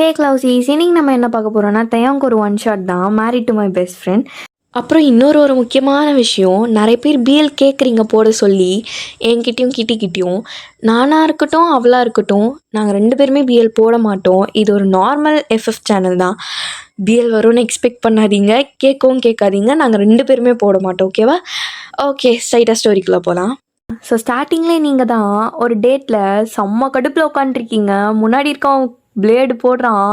ஹே க்ளவுஸீஸ், இன்னைக்கு நம்ம என்ன பார்க்க போகிறோம்னா தயாங்க்கு ஒரு ஒன் ஷாட் தான், married to my best friend. அப்புறம் இன்னொரு முக்கியமான விஷயம், நிறைய பேர் பிஎல் கேட்குறீங்க போட சொல்லி என்கிட்டையும் கிட்டிக்கிட்டையும். நானாக இருக்கட்டும் அவளாக இருக்கட்டும், நாங்கள் 2 பேருமே பிஎல் போட மாட்டோம். இது ஒரு நார்மல் எஃப்எஃப் சேனல் தான். பிஎல் வரும்னு எக்ஸ்பெக்ட் பண்ணாதீங்க, கேட்கவும் கேட்காதீங்க. நாங்கள் 2 பேருமே போட மாட்டோம், ஓகேவா? ஓகே, ஸ்ட்ரைட்டாக ஸ்டோரிக்குள்ளே போகலாம். ஸோ ஸ்டார்டிங்லேயே நீங்கள் தான் ஒரு டேட்டில் செம்ம கடுப்பில் உட்காந்துருக்கீங்க. முன்னாடி இருக்கவன் பிளேடு போடுறான்.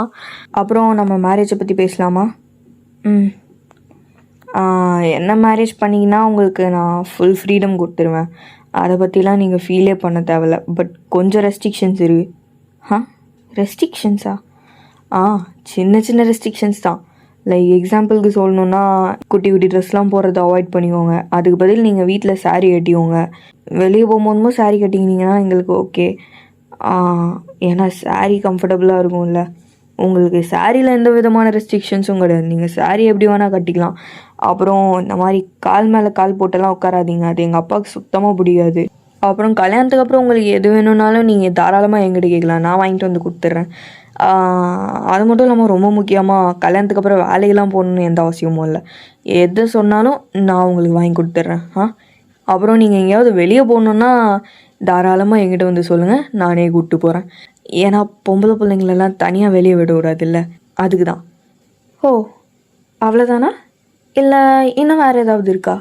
அப்புறம் நம்ம மேரேஜை பற்றி பேசலாமா? என்ன மேரேஜ் பண்ணிங்கன்னா உங்களுக்கு நான் ஃபுல் ஃப்ரீடம் கொடுத்துருவேன். அதை பற்றிலாம் நீங்கள் ஃபீலே பண்ண தேவையில்ல. பட் கொஞ்சம் ரெஸ்ட்ரிக்ஷன்ஸ் இருக்குது. ரெஸ்ட்ரிக்ஷன்ஸா? சின்ன சின்ன ரெஸ்ட்ரிக்ஷன்ஸ் தான். லைக் எக்ஸாம்பிளுக்கு சொல்லணுன்னா, குட்டி குட்டி ட்ரெஸ்லாம் போடுறத அவாய்ட் பண்ணிக்கோங்க. அதுக்கு பதில் நீங்கள் வீட்டில் சாரீ கட்டிக்கோங்க. வெளியே போகும்போதும் சாரீ கட்டிக்கினீங்கன்னா எங்களுக்கு ஓகே. ஏன்னா சாரீ கம்ஃபர்டபுளாக இருக்கும்ல. உங்களுக்கு சாரியில் எந்த விதமான ரெஸ்ட்ரிக்ஷன்ஸும் கிடையாது. நீங்கள் சாரீ எப்படி வேணால் கட்டிக்கலாம். அப்புறம் இந்த மாதிரி கால் மேலே கால் போட்டெல்லாம் உட்காராதீங்க, அது எங்கள் அப்பாவுக்கு சுத்தமாக பிடிக்காது. அப்புறம் கல்யாணத்துக்கு அப்புறம் உங்களுக்கு எது வேணும்னாலும் நீங்கள் தாராளமாக எங்கிட்ட கேட்கலாம், நான் வாங்கிட்டு வந்து கொடுத்துட்றேன். அது மட்டும் இல்லாமல் ரொம்ப முக்கியமாக கல்யாணத்துக்கு அப்புறம் வேலையெல்லாம் போகணுன்னு எந்த அவசியமும் இல்லை. எது சொன்னாலும் நான் உங்களுக்கு வாங்கி கொடுத்துட்றேன். அப்புறம் நீங்கள் எங்கேயாவது வெளியே போகணுன்னா தாராளமாக எங்கிட்ட வந்து சொல்லுங்கள், நானே கூப்பிட்டு போகிறேன். ஏன்னா பொம்பளை பிள்ளைங்களெல்லாம் தனியாக வெளியே விட விடாதில்ல, அதுக்கு தான். ஓ, அவ்வளோதானா? இல்லை இன்னும் வேறு ஏதாவது இருக்கா?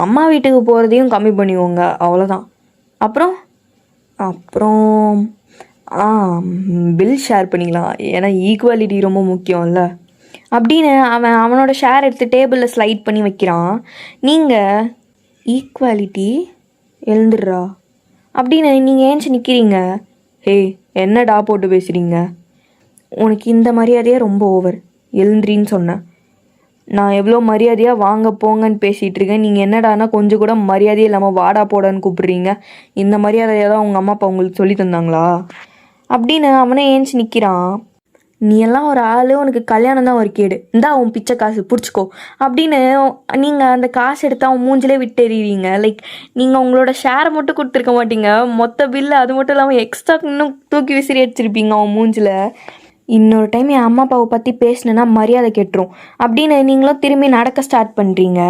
அம்மா வீட்டுக்கு போகிறதையும் கம்மி பண்ணிக்கோங்க, அவ்வளோதான். அப்புறம் பில் ஷேர் பண்ணிக்கலாம். ஏன்னா ஈக்குவாலிட்டி ரொம்ப முக்கியம்ல. அப்படின்னு அவனோட ஷேர் எடுத்து டேபிளில் ஸ்லைட் பண்ணி வைக்கிறான். நீங்கள் ஈக்குவாலிட்டி எழுந்துடுறா அப்படின்னு நீங்கள் ஏன்ச்சு நிற்கிறீங்க? ஹே, என்னடா போட்டு பேசுகிறீங்க? உனக்கு இந்த மரியாதையாக ரொம்ப ஓவர். எழுந்திரின்னு சொன்னேன். நான் எவ்வளோ மரியாதையாக வாங்க போங்கன்னு பேசிகிட்டு இருக்கேன். நீங்கள் என்னடானா கொஞ்சம் கூட மரியாதையே இல்லாமல் வாடா போடான்னு கூப்பிட்றீங்க. இந்த மரியாதையாக தான் உங்கள் அம்மா அப்பா உங்களுக்கு சொல்லி தந்தாங்களா? அப்படின்னு அவனே ஏன்ச்சு நிற்கிறான். நீ எல்லாம் ஒரு ஆள், உனக்கு கல்யாணம் தான் ஒரு கேடு, இந்தா உன் பிச்சை காசு பிடிச்சிக்கோ அப்படின்னு நீங்கள் அந்த காசு எடுத்து அவன் மூஞ்சிலே விட்டு எறிவீங்க. லைக் நீங்கள் உங்களோட ஷேரை மட்டும் கொடுத்துருக்க மாட்டீங்க, மொத்த பில்லு அது மட்டும் இல்லாமல் எக்ஸ்ட்ரா இன்னும் தூக்கி விசிறி அடிச்சிருப்பீங்க அவன் மூஞ்சில். இன்னொரு டைம் என் அம்மா அப்பாவை பற்றி பேசினேன்னா மரியாதை கெட்டுரும் அப்படின்னு நீங்களும் திரும்பி நடக்க ஸ்டார்ட் பண்ணுறீங்க.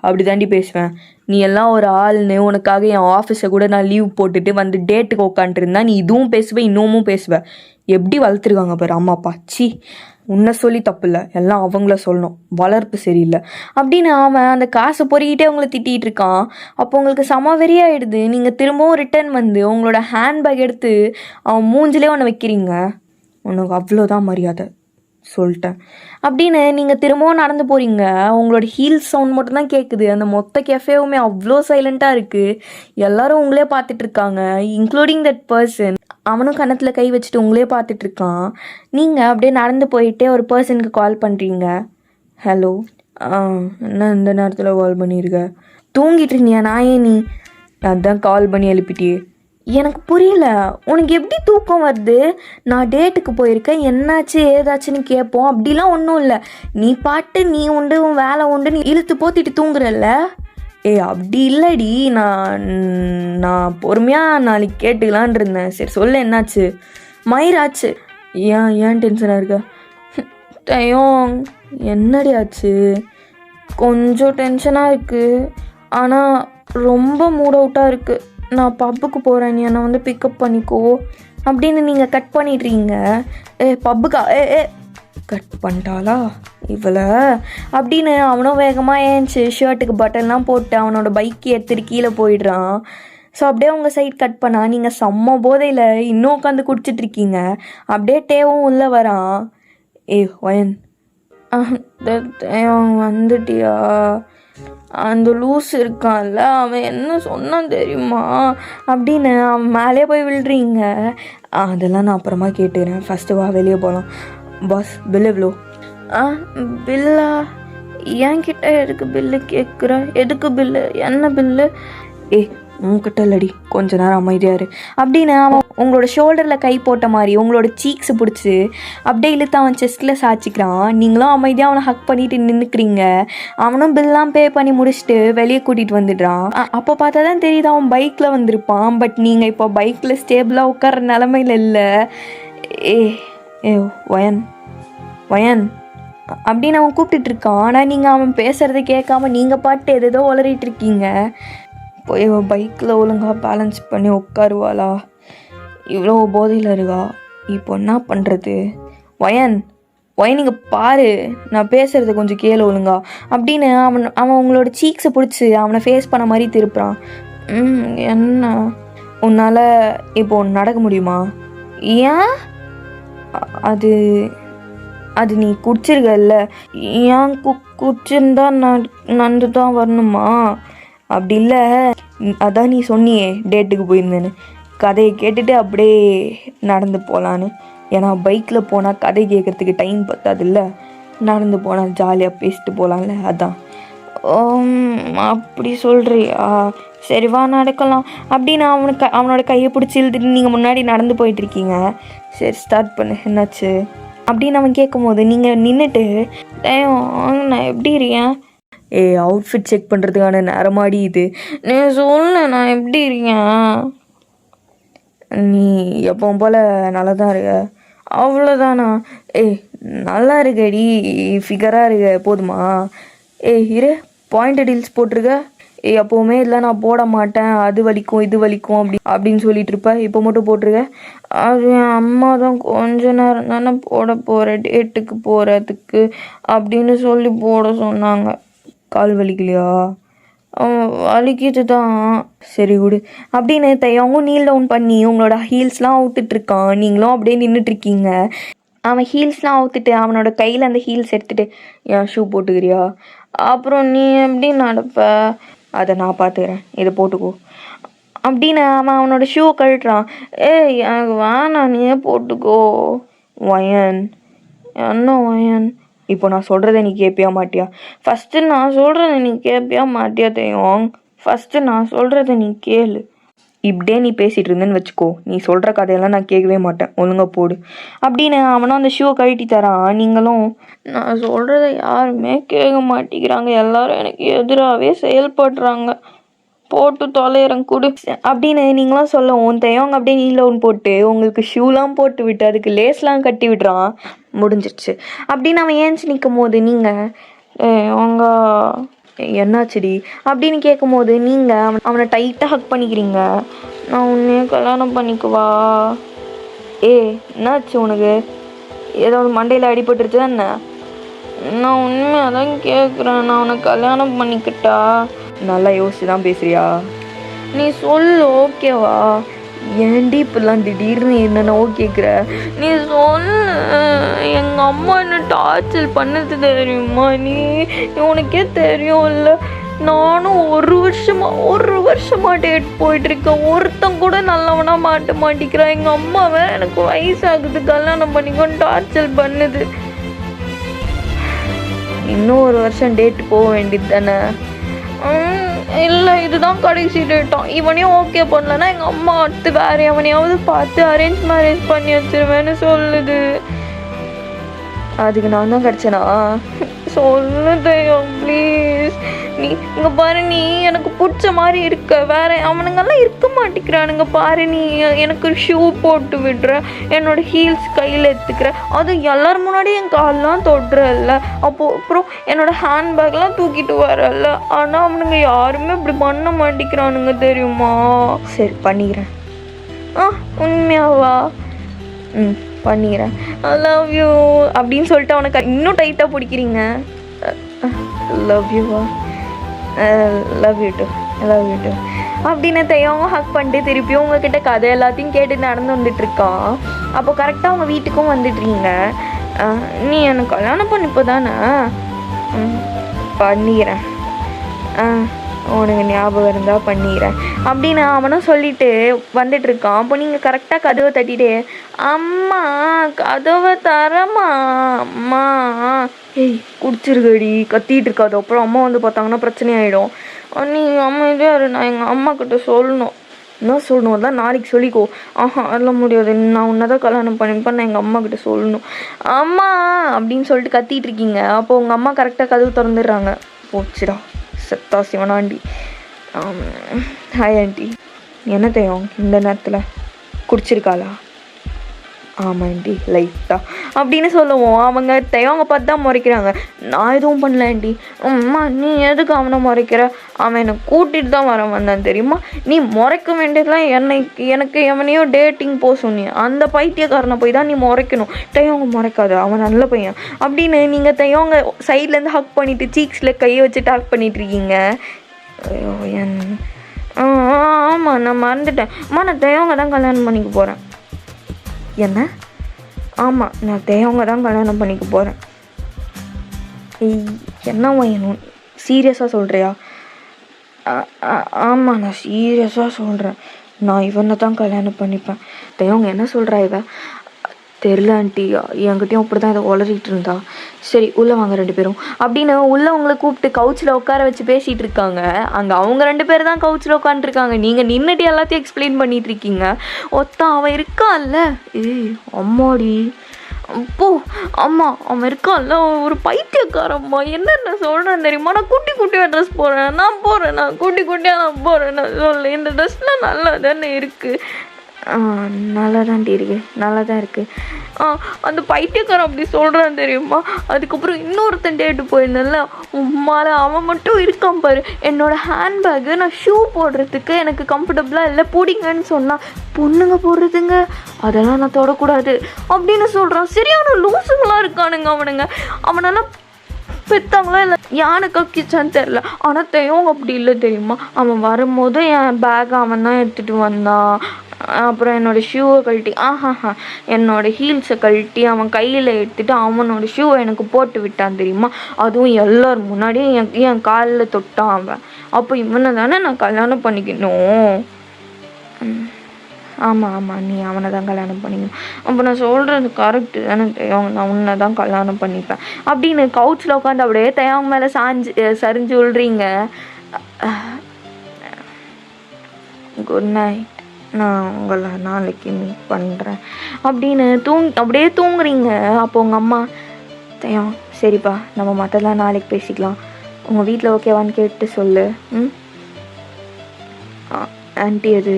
அப்படி தாண்டி பேசுவேன். நீ எல்லாம் ஒரு ஆள்னு உனக்காக என் ஆஃபீஸை கூட நான் லீவ் போட்டுட்டு வந்து டேட்டுக்கு உட்காந்துருந்தா நீ இதுவும் பேசுவேன் இன்னமும் பேசுவேன். எப்படி வளர்த்துருக்காங்க பாரு அம்மா அப்பா. சி, உன்னை சொல்லி தப்பு இல்லை, எல்லாம் அவங்கள சொல்லணும், வளர்ப்பு சரியில்லை அப்படின்னு அவன் அந்த காசை பொறிக்கிட்டே அவங்கள திட்டிகிட்டு இருக்கான். அப்போ உங்களுக்கு சமவெறியாயிடுது. நீங்கள் திரும்பவும் ரிட்டர்ன் வந்து உங்களோட ஹேண்ட்பேக் எடுத்து அவன் மூஞ்சிலே ஒன்று வைக்கிறீங்க. உனக்கு அவ்வளோதான் மரியாதை சொல்லிட்டேன் அப்படின்னு நீங்கள் திரும்பவும் நடந்து போகிறீங்க. உங்களோட ஹீல்ஸ் சவுண்ட் மட்டும்தான் கேட்குது. அந்த மொத்த கெஃபேவுமே அவ்வளோ சைலண்ட்டாக இருக்குது. எல்லாரும் உங்களே பார்த்துட்ருக்காங்க, இன்க்ளூடிங் தட் பர்சன். அவனும் கன்னத்தில் கை வச்சுட்டு உங்களே பார்த்துட்ருக்கான். நீங்கள் அப்படியே நடந்து போயிட்டே ஒரு பர்சனுக்கு கால் பண்ணுறீங்க. ஹலோ, என்ன இந்த நேரத்தில் கால் பண்ணியிருக்க? தூங்கிட்டு இருந்தியா? நான் ஏன் நீ அதான் கால் பண்ணி எழுப்பிட்டியே. எனக்கு புரியல, உனக்கு எப்படி தூக்கம் வருது? நான் டேட்டுக்கு போயிருக்கேன், என்னாச்சு ஏதாச்சுன்னு கேட்போம். அப்படிலாம் ஒன்றும் இல்லை. நீ பாட்டு நீ உண்டு உன் வேலை உண்டு நீ இழுத்து போத்திட்டு தூங்குறல்ல. அப்படி இல்லடி, நான் பொறுமையாக நாளைக்கு கேட்டுக்கலான் இருந்தேன். சரி சொல்ல, என்னாச்சு? மயிராச்சு. ஏன் டென்ஷனாக இருக்க? டயம் என்னடி ஆச்சு? கொஞ்சம் டென்ஷனாக இருக்குது, ஆனால் ரொம்ப மூட் அவுட்டாக இருக்குது. நான் பப்புக்கு போகிறேன், நீ என்னை வந்து பிக்கப் பண்ணிக்கோ அப்படின்னு நீங்கள் கட் பண்ணிடுறீங்க. பப்புக்கா? கட் பண்ணிட்டாளா இவளை அப்படின்னு அவனும் வேகமாக ஏன்ச்சு ஷர்ட்டுக்கு பட்டன்லாம் போட்டு அவனோட பைக்கை எடுத்துட்டு கீழே போயிடுறான். ஸோ அப்படியே உங்கள் சைட் கட் பண்ணால் நீங்கள் செம்ம போதையில் இன்னும் உட்காந்து குடிச்சிட்ருக்கீங்க. அப்படியே டேவும் உள்ளே வரான். ஒயன் வந்துட்டியா? அந்த லூஸ் இருக்கான்ல, அவன் என்ன சொன்னான் தெரியுமா அப்படின்னு அவன் மேலே போய் விழுறீங்க. அதெல்லாம் நான் அப்புறமா கேட்டுக்கிறேன், ஃபஸ்ட்டு வா வெளியே போகலாம். பாஸ், பில் எவ்வளோ? பில்லா? என்கிட்ட எதுக்கு பில்லு கேட்குற? எதுக்கு பில்லு? என்ன பில்லு? உங்ககிட்ட இல்லடி, கொஞ்ச நேரம் அமைதியாரு அப்படின்னு அவன் உங்களோட ஷோல்டரில் கை போட்ட மாதிரி உங்களோட சீக்ஸை பிடிச்சி அப்படியே இழுத்து அவன் செஸ்ட்டில் சாய்ச்சிக்கிறான். நீங்களும் அமைதியாக அவனை ஹக் பண்ணிட்டு நின்றுக்கிறீங்க. அவனும் பில்லாம் பே பண்ணி முடிச்சுட்டு வெளியே கூட்டிகிட்டு வந்துடுறான். அப்போ பார்த்தா தான் தெரியுது அவன் பைக்கில் வந்திருப்பான். பட் நீங்கள் இப்போ பைக்கில் ஸ்டேபிளாக உட்கார நிலமையில இல்லை. ஏ வயன் வயன் அப்படின்னு அவன் கூப்பிட்டுட்டு இருக்கான். ஆனால் நீங்கள் அவன் பேசுகிறத கேட்காம நீங்கள் பாட்டு எதோ உளறிட்டு இருக்கீங்க. போய் பைக்கில் ஒழுங்காக பேலன்ஸ் பண்ணி உட்காருவாளா? இவ்வளோ போதையில் இருக்கா? இப்போ என்ன பண்ணுறது? வயன் நீங்கள் பாரு, நான் பேசுகிறத கொஞ்சம் கேளு ஒழுங்கா அப்படின்னு அவன் உங்களோட சீக்ஸை பிடிச்சி அவனை ஃபேஸ் பண்ண மாதிரி திருப்புறான். என்ன உன்னால் இப்போ ஒன்று நடக்க முடியுமா? ஏன்? அது நீ குடிச்சிருக்கல்ல, ஏன் குடிச்சிருந்தா நடந்து தான் வரணுமா? அப்படி இல்லை, அதான் நீ சொன்னியே டேட்டுக்கு போயிருந்தேன்னு, கதையை கேட்டுட்டு அப்படியே நடந்து போகலான்னு. ஏன்னா பைக்கில் போனால் கதை கேட்குறதுக்கு டைம் பத்தாதுல்ல, நடந்து போனால் ஜாலியாக பேசிட்டு போகலாம்ல, அதான். அப்படி சொல்கிறியா? சரி வா நடக்கலாம் அப்படின்னு அவனோட கையை பிடிச்சி இழுத்துட்டு நீங்கள் முன்னாடி நடந்து போயிட்டுருக்கீங்க. சரி ஸ்டார்ட் பண்ணு, என்னாச்சு அப்படின்னு அவன் கேட்கும் போது நீங்கள் நின்றுட்டு, நான் எப்படி இருக்கேன்? அவுட்ஃபிட் செக் பண்ணுறதுக்கான நேரமாடி இது, நீ சொல்ல நான் எப்படி இருக்கேன்? நீ எப்பவும் போல் நல்லா தான் இருக்க, அவ்வளோதானா? நல்லா இருக்கடி, ஃபிகராக இருக்க, போதுமா? இரு, பாயிண்ட் டீல்ஸ் போட்டிருக்க. எப்போவுமே இல்லை நான் போட மாட்டேன், அது வலிக்கும் இது வலிக்கும் அப்படின்னு சொல்லிட்டு இருப்ப, இப்போ மட்டும் போட்டிருக்க. அது என் அம்மா தான் கொஞ்ச நேரம் தானே போட போகிறேன் டேட்டுக்கு போகிறதுக்கு அப்படின்னு சொல்லி போட சொன்னாங்க. கால் வலிக்கலையா? வலிக்கிட்டு தான். சரி விடு அப்படின்னு தையவங்க நீல் டவுன் பண்ணி உங்களோட ஹீல்ஸ்லாம் அவுத்துட்ருக்கான். நீங்களும் அப்படியே நின்றுட்டுருக்கீங்க. அவன் ஹீல்ஸ்லாம் அவுத்துட்டு அவனோட கையில் அந்த ஹீல்ஸ் எடுத்துகிட்டு, என் ஷூ போட்டுக்கிறியா? அப்புறம் நீ எப்படி நடப்ப? அதை நான் பார்த்துக்கிறேன், இதை போட்டுக்கோ அப்படின்னு அவனோட ஷூவை கழட்டுறான். எனக்கு வேணாம், நீயே போட்டுக்கோ. வயன், என்ன வயன்? இப்போ நான் சொல்கிறத நீ கேட்பியா மாட்டியா? ஃபஸ்ட்டு நான் சொல்கிறத நீ கேட்பியா மாட்டியா தெரியும்? ஃபஸ்ட்டு நான் சொல்கிறத நீ கேளு. இப்படியே நீ பேசிகிட்டு இருந்தேன்னு வச்சுக்கோ, நீ சொல்கிற கதையெல்லாம் நான் கேட்கவே மாட்டேன், ஒழுங்காக போடு அப்படின்னு அவனும் அந்த ஷூவை கழட்டி தரான். நீங்களும், நான் சொல்கிறத யாருமே கேட்க மாட்டேங்கிறாங்க, எல்லாரும் எனக்கு எதிராகவே செயல்படுறாங்க, போட்டு தொலைகிறேன் கொடு அப்படின்னு நீங்களாம் சொல்லவும் தையவங்க அப்படியே நீல ஒன்று போட்டு உங்களுக்கு ஷூலாம் போட்டு விட்டு அதுக்கு லேஸ்லாம் கட்டி விடுறான். முடிஞ்சிருச்சு அப்படின்னு அவன் ஏஞ்சி நிற்கும் போது நீங்கள், அவங்க என்னாச்சுடி அப்படின்னு கேட்கும் போது நீங்கள் அவனை டைட்டாக ஹக் பண்ணிக்கிறீங்க. நான் உன்னையே கல்யாணம் பண்ணிக்குவா? என்னாச்சு உனக்கு? ஏதாவது மண்டையில் அடிபட்டுருச்சு என்ன? நான் உண்மையாக தான் கேட்குறேன், நான் உன்னை கல்யாணம் பண்ணிக்கிட்டா? நல்லா யோசிச்சு தான் பேசுறியா? நீ சொல்லு, ஓகேவா? ஏன்டி இப்பெல்லாம் திடீர்னு என்னென்னவோ கேட்குற? நீ சொல்லு. எங்கள் அம்மா என்ன டார்ச்சர் பண்ணது தெரியுமா? நீ உனக்கே தெரியும் இல்லை, நானும் ஒரு வருஷமா டேட் போயிட்டுருக்கேன், ஒருத்தன் கூட நல்லவனா மாட்ட மாட்டேங்கிறான். எங்கள் அம்மாவை எனக்கு வயசாகுது கல்யாணம் பண்ணிக்கோன்னு டார்ச்சர் பண்ணுது. இன்னும் ஒரு வருஷம் டேட்டு போக வேண்டியது தானே? இல்லை, இதுதான் கடைசி டேட்டான். இவனையும் ஓகே பண்ணலன்னா எங்கள் அம்மா அடுத்து வேறு எவனையாவது பார்த்து அரேஞ்ச் மேரேஜ் பண்ணி வச்சிருவேன்னு சொல்லுது. அதுக்கு நான் தான் கிடச்சேனா? சொல்லுதையோ ப்ளீஸ். நீ இங்கே பாரு, நீ எனக்கு பிடிச்ச மாதிரி இருக்க, வேற அவனுங்கெல்லாம் இருக்க மாட்டேங்கிறானுங்க பாரு. நீ எனக்கு ஷூ போட்டு விடுற, என்னோட ஹீல்ஸ் கையில் எடுத்துக்கிற, அது எல்லாரும் முன்னாடி என் கால்லாம் தொடுறல்ல, அப்புறம் என்னோட ஹேண்ட்பேக்லாம் தூக்கிட்டு வரல. ஆனால் அவனுங்க யாருமே இப்படி பண்ண மாட்டேங்கிறானுங்க தெரியுமா? சரி பண்ணிக்கிறேன். உண்மையாவா? பண்ணிக்கிறேன். ஐ லவ் யூ அப்படின்னு சொல்லிட்டு அவனுக்கு இன்னும் டைட்டாக பிடிக்கிறீங்க. லவ் யூவா? லவ் யூ டூ அப்படின்னு தையவங்க ஹக் பண்ணிட்டு திருப்பியும் உங்ககிட்ட கதை எல்லாத்தையும் கேட்டு நடந்து வந்துட்டுருக்கான். அப்போ கரெக்டாக அவங்க வீட்டுக்கும் வந்துடுறீங்க. நீ எனக்கு கல்யாணம் பண்ணிப்போ தானே? பண்ணிக்கிறேன், உனக்கு ஞாபகம் இருந்தால் பண்ணிக்கிறேன் அப்படின்னு அவனும் சொல்லிட்டு வந்துட்டுருக்கான். அப்போ நீங்கள் கரெக்டாக கதவை தட்டிட்டு, அம்மா கதவை தரமா அம்மா, குடிச்சிருக்கடி கத்திட்டு இருக்காது, அப்புறம் அம்மா வந்து பார்த்தாங்கன்னா பிரச்சனை ஆகிடும். நீ அமைதியாக இரு, நான் எங்கள் அம்மா கிட்ட சொல்லணும். என்ன சொல்லணும்? அதான் நாளைக்கு சொல்லிக்கோ. அதெல்லாம் முடியாது, நான் உன்னை தான் கல்யாணம் பண்ணிப்பேன், நான் எங்கள் அம்மா கிட்ட சொல்லணும். அம்மா அப்படின்னு சொல்லிட்டு கத்திட்டு இருக்கீங்க. அப்போ உங்கள் அம்மா கரெக்டாக கதவு திறந்துடுறாங்க. போச்சுடா செத்தா சிவனாண்டி. Hi aunty. என்ன தெரியும் இந்த நேரத்தில்? குடிச்சிருக்காளா? ஆமாம் ஆண்டி லைட்டா அப்படின்னு சொல்லுவோம். அவங்க அவங்க பார்த்து தான் முறைக்கிறாங்க. நான் எதுவும் பண்ணல ஆண்டி. அம்மா நீ எதுக்கு அவனை முறைக்கிற? அவன் என்னை கூட்டிகிட்டு தான் வந்தான் தெரியுமா? நீ முறைக்க வேண்டியதுலாம் எனக்கு எவனையோ டேட்டிங் போக சொன்னிய அந்த பைத்தியக்காரனை போய் தான் நீ முறைக்கணும். அவங்க முறைக்காது, அவன் நல்ல பையன் அப்படின்னு நீங்கள் அவங்க சைட்லேருந்து ஹக் பண்ணிவிட்டு சீக்ஸில் கையை வச்சுட்டு ஹக் பண்ணிட்டு இருக்கீங்க. ஐயோ ஆமாம் நான் மறந்துட்டேன். அம்மா நான் அவங்க தான் கல்யாணம் பண்ணிக்க போகிறேன். என்ன? ஆமாம் நான் அவங்க தான் கல்யாணம் பண்ணிக்க போகிறேன். என்ன வேணும்? சீரியஸாக சொல்கிறியா? ஆமாம் நான் சீரியஸாக சொல்கிறேன். நான் இவனை தான் கல்யாணம் பண்ணிப்பேன். அவங்க என்ன சொல்கிறா இவ? தெரில ஆண்டி, என்கிட்டயும் அப்படி தான் இதை உளறிட்டு இருந்தா. சரி உள்ளே வாங்க 2 பேரும் அப்படின்னு உள்ளே உங்களை கூப்பிட்டு கவுச்சில் உட்கார வச்சு பேசிகிட்டு இருக்காங்க. அங்கே அவங்க 2 பேர் தான் கவுச்சில் உட்காந்துருக்காங்க. நீங்கள் நின்றுட்டு எல்லாத்தையும் எக்ஸ்பிளைன் பண்ணிகிட்டு இருக்கீங்க. அவன் இருக்கான்ல, அம்மாடி அப்போ அம்மா அவன் இருக்கான்ல ஒரு பைத்தியக்காரம்மா. என்னென்ன சொல்கிறேன் தெரியுமா? நான் குட்டியாக ட்ரெஸ் போடுறேன், நான் குட்டியாக நான் போகிறேன். நான் சொல்ல இந்த ட்ரெஸ்லாம் நல்லா தானே இருக்குது. நல்லா தான்டி இருக்குது, நல்லா தான் இருக்குது. அந்த பைத்தியக்காரன் அப்படி சொல்கிறான் தெரியுமா? அதுக்கப்புறம் இன்னொருத்தன் டேட்டு போயிருந்தேன்ல, உம்மால அவன் மட்டும் இருக்கான் பாரு. என்னோடய ஹேண்ட்பேக்கு நான் ஷூ போடுறதுக்கு எனக்கு கம்ஃபர்டபுளாக இல்லை, பிடிங்கன்னு சொன்னால் பொண்ணுங்க போடுறதுங்க அதெல்லாம் நான் தொடக்கூடாது அப்படின்னு சொல்கிறான். சரியான லூசுங்களாக இருக்கானுங்க அவனுங்க. அவனெல்லாம் பெற்றாங்களா இல்லை யானை கக்கிச்சான்னு தெரில. ஆனால் அவங்க அப்படி இல்லை தெரியுமா? அவன் வரும்போது என் பேக்கை அவன் தான் எடுத்துகிட்டு வந்தான். அப்புறம் என்னோடய ஷூவை கழட்டி என்னோடய ஹீல்ஸை கழட்டி அவன் கையில் எடுத்துகிட்டு அவனோட ஷூவை எனக்கு போட்டு விட்டான் தெரியுமா? அதுவும் எல்லோரும் முன்னாடியும் என் காலில் தொட்டான் அவன். அப்போ இவனை தானே நான் கல்யாணம் பண்ணிக்கணும். ஆமாம் நீ அவனை தான் கல்யாணம் பண்ணிக்கணும். அப்போ நான் சொல்கிறது கரெக்டு தானே? நான் உன்னை தான் கல்யாணம் பண்ணிப்பேன் அப்படின்னு கவுச்சில் உட்காந்து அப்படியே அவங்க மேலே சரிஞ்சு விழுறீங்க. குட் நைட், நான் உங்களை நாளைக்கு மீட் பண்ணுறேன் அப்படின்னு அப்படியே தூங்குறீங்க. அப்போ உங்கள் அம்மா சரிப்பா நம்ம மற்றெல்லாம் நாளைக்கு பேசிக்கலாம், உங்கள் வீட்டில் ஓகேவான்னு கேட்டு சொல்லு. ஆண்டி அது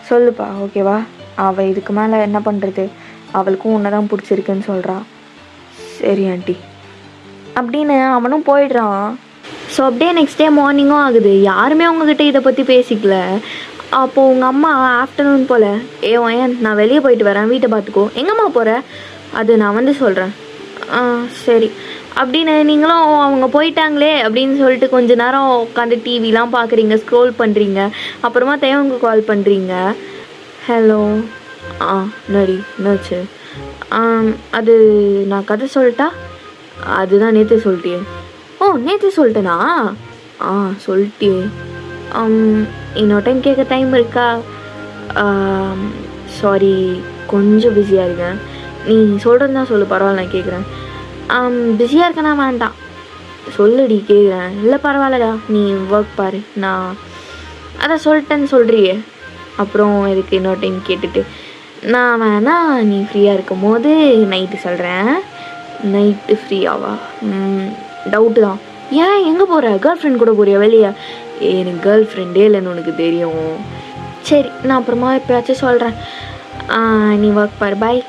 சொல்லுப்பா ஓகேவா? அவள் இதுக்கு மேலே என்ன பண்ணுறது? அவளுக்கும் உன்னை தான் பிடிச்சிருக்குன்னு சொல்கிறா. சரி ஆண்டி அப்படின்னு அவனும் போயிடுறான். ஸோ அப்படியே நெக்ஸ்ட் டே மார்னிங்கும் ஆகுது. யாருமே அவங்கக்கிட்ட இதை பற்றி பேசிக்கல. அப்போது உங்கள் அம்மா ஆஃப்டர்நூன் போல் ஏன் நான் வெளியே போயிட்டு வரேன், வீட்டை பார்த்துக்கோ. எங்கம்மா போகிற? அது நான் வந்து சொல்கிறேன். சரி அப்படின்னு நீங்களும் அவங்க போயிட்டாங்களே அப்படின்னு சொல்லிட்டு கொஞ்ச நேரம் உட்காந்து டிவிலாம் பார்க்குறீங்க, ஸ்க்ரோல் பண்ணுறீங்க. அப்புறமா தேவங்க கால் பண்ணுறீங்க. ஹலோ நடி என்னாச்சு? அது நான் கதை சொல்லிட்டா? அதுதான் நேற்று சொல்லிட்டியே. நேற்று சொல்லிட்டேனா? சொல்லிட்டியே. இன்னொரு டைம் கேட்க டைம் இருக்கா? சாரி கொஞ்சம் பிஸியாக இருக்கேன். நீ சொல்கிறது தான் சொல்லு, பரவாயில்ல நான் கேட்குறேன். பிஸியாக இருக்கேனா? வேண்டாம் சொல்லுடி கேட்குறேன். இல்லை பரவாயில்லடா நீ ஒர்க் பாரு, நான் அதான் சொல்லிட்டேன்னு சொல்கிறியே, அப்புறம் இதுக்கு இன்னொரு டைம் கேட்டுட்டு நான் வேணா நீ ஃப்ரீயாக இருக்கும் போது நைட்டு சொல்கிறேன். நைட்டு ஃப்ரீயாவா? டவுட்டு தான். ஏன் எங்கே போகிற? கேர்ள் ஃப்ரெண்ட் கூட போறியா வெளியே? எனக்கு கேர்ள் ஃப்ரெண்டே இல்லைன்னு உனக்கு தெரியும். சரி நான் அப்புறமா எப்போயாச்சும் சொல்கிறேன், நீ ஒர்க் பாரு, பாய்.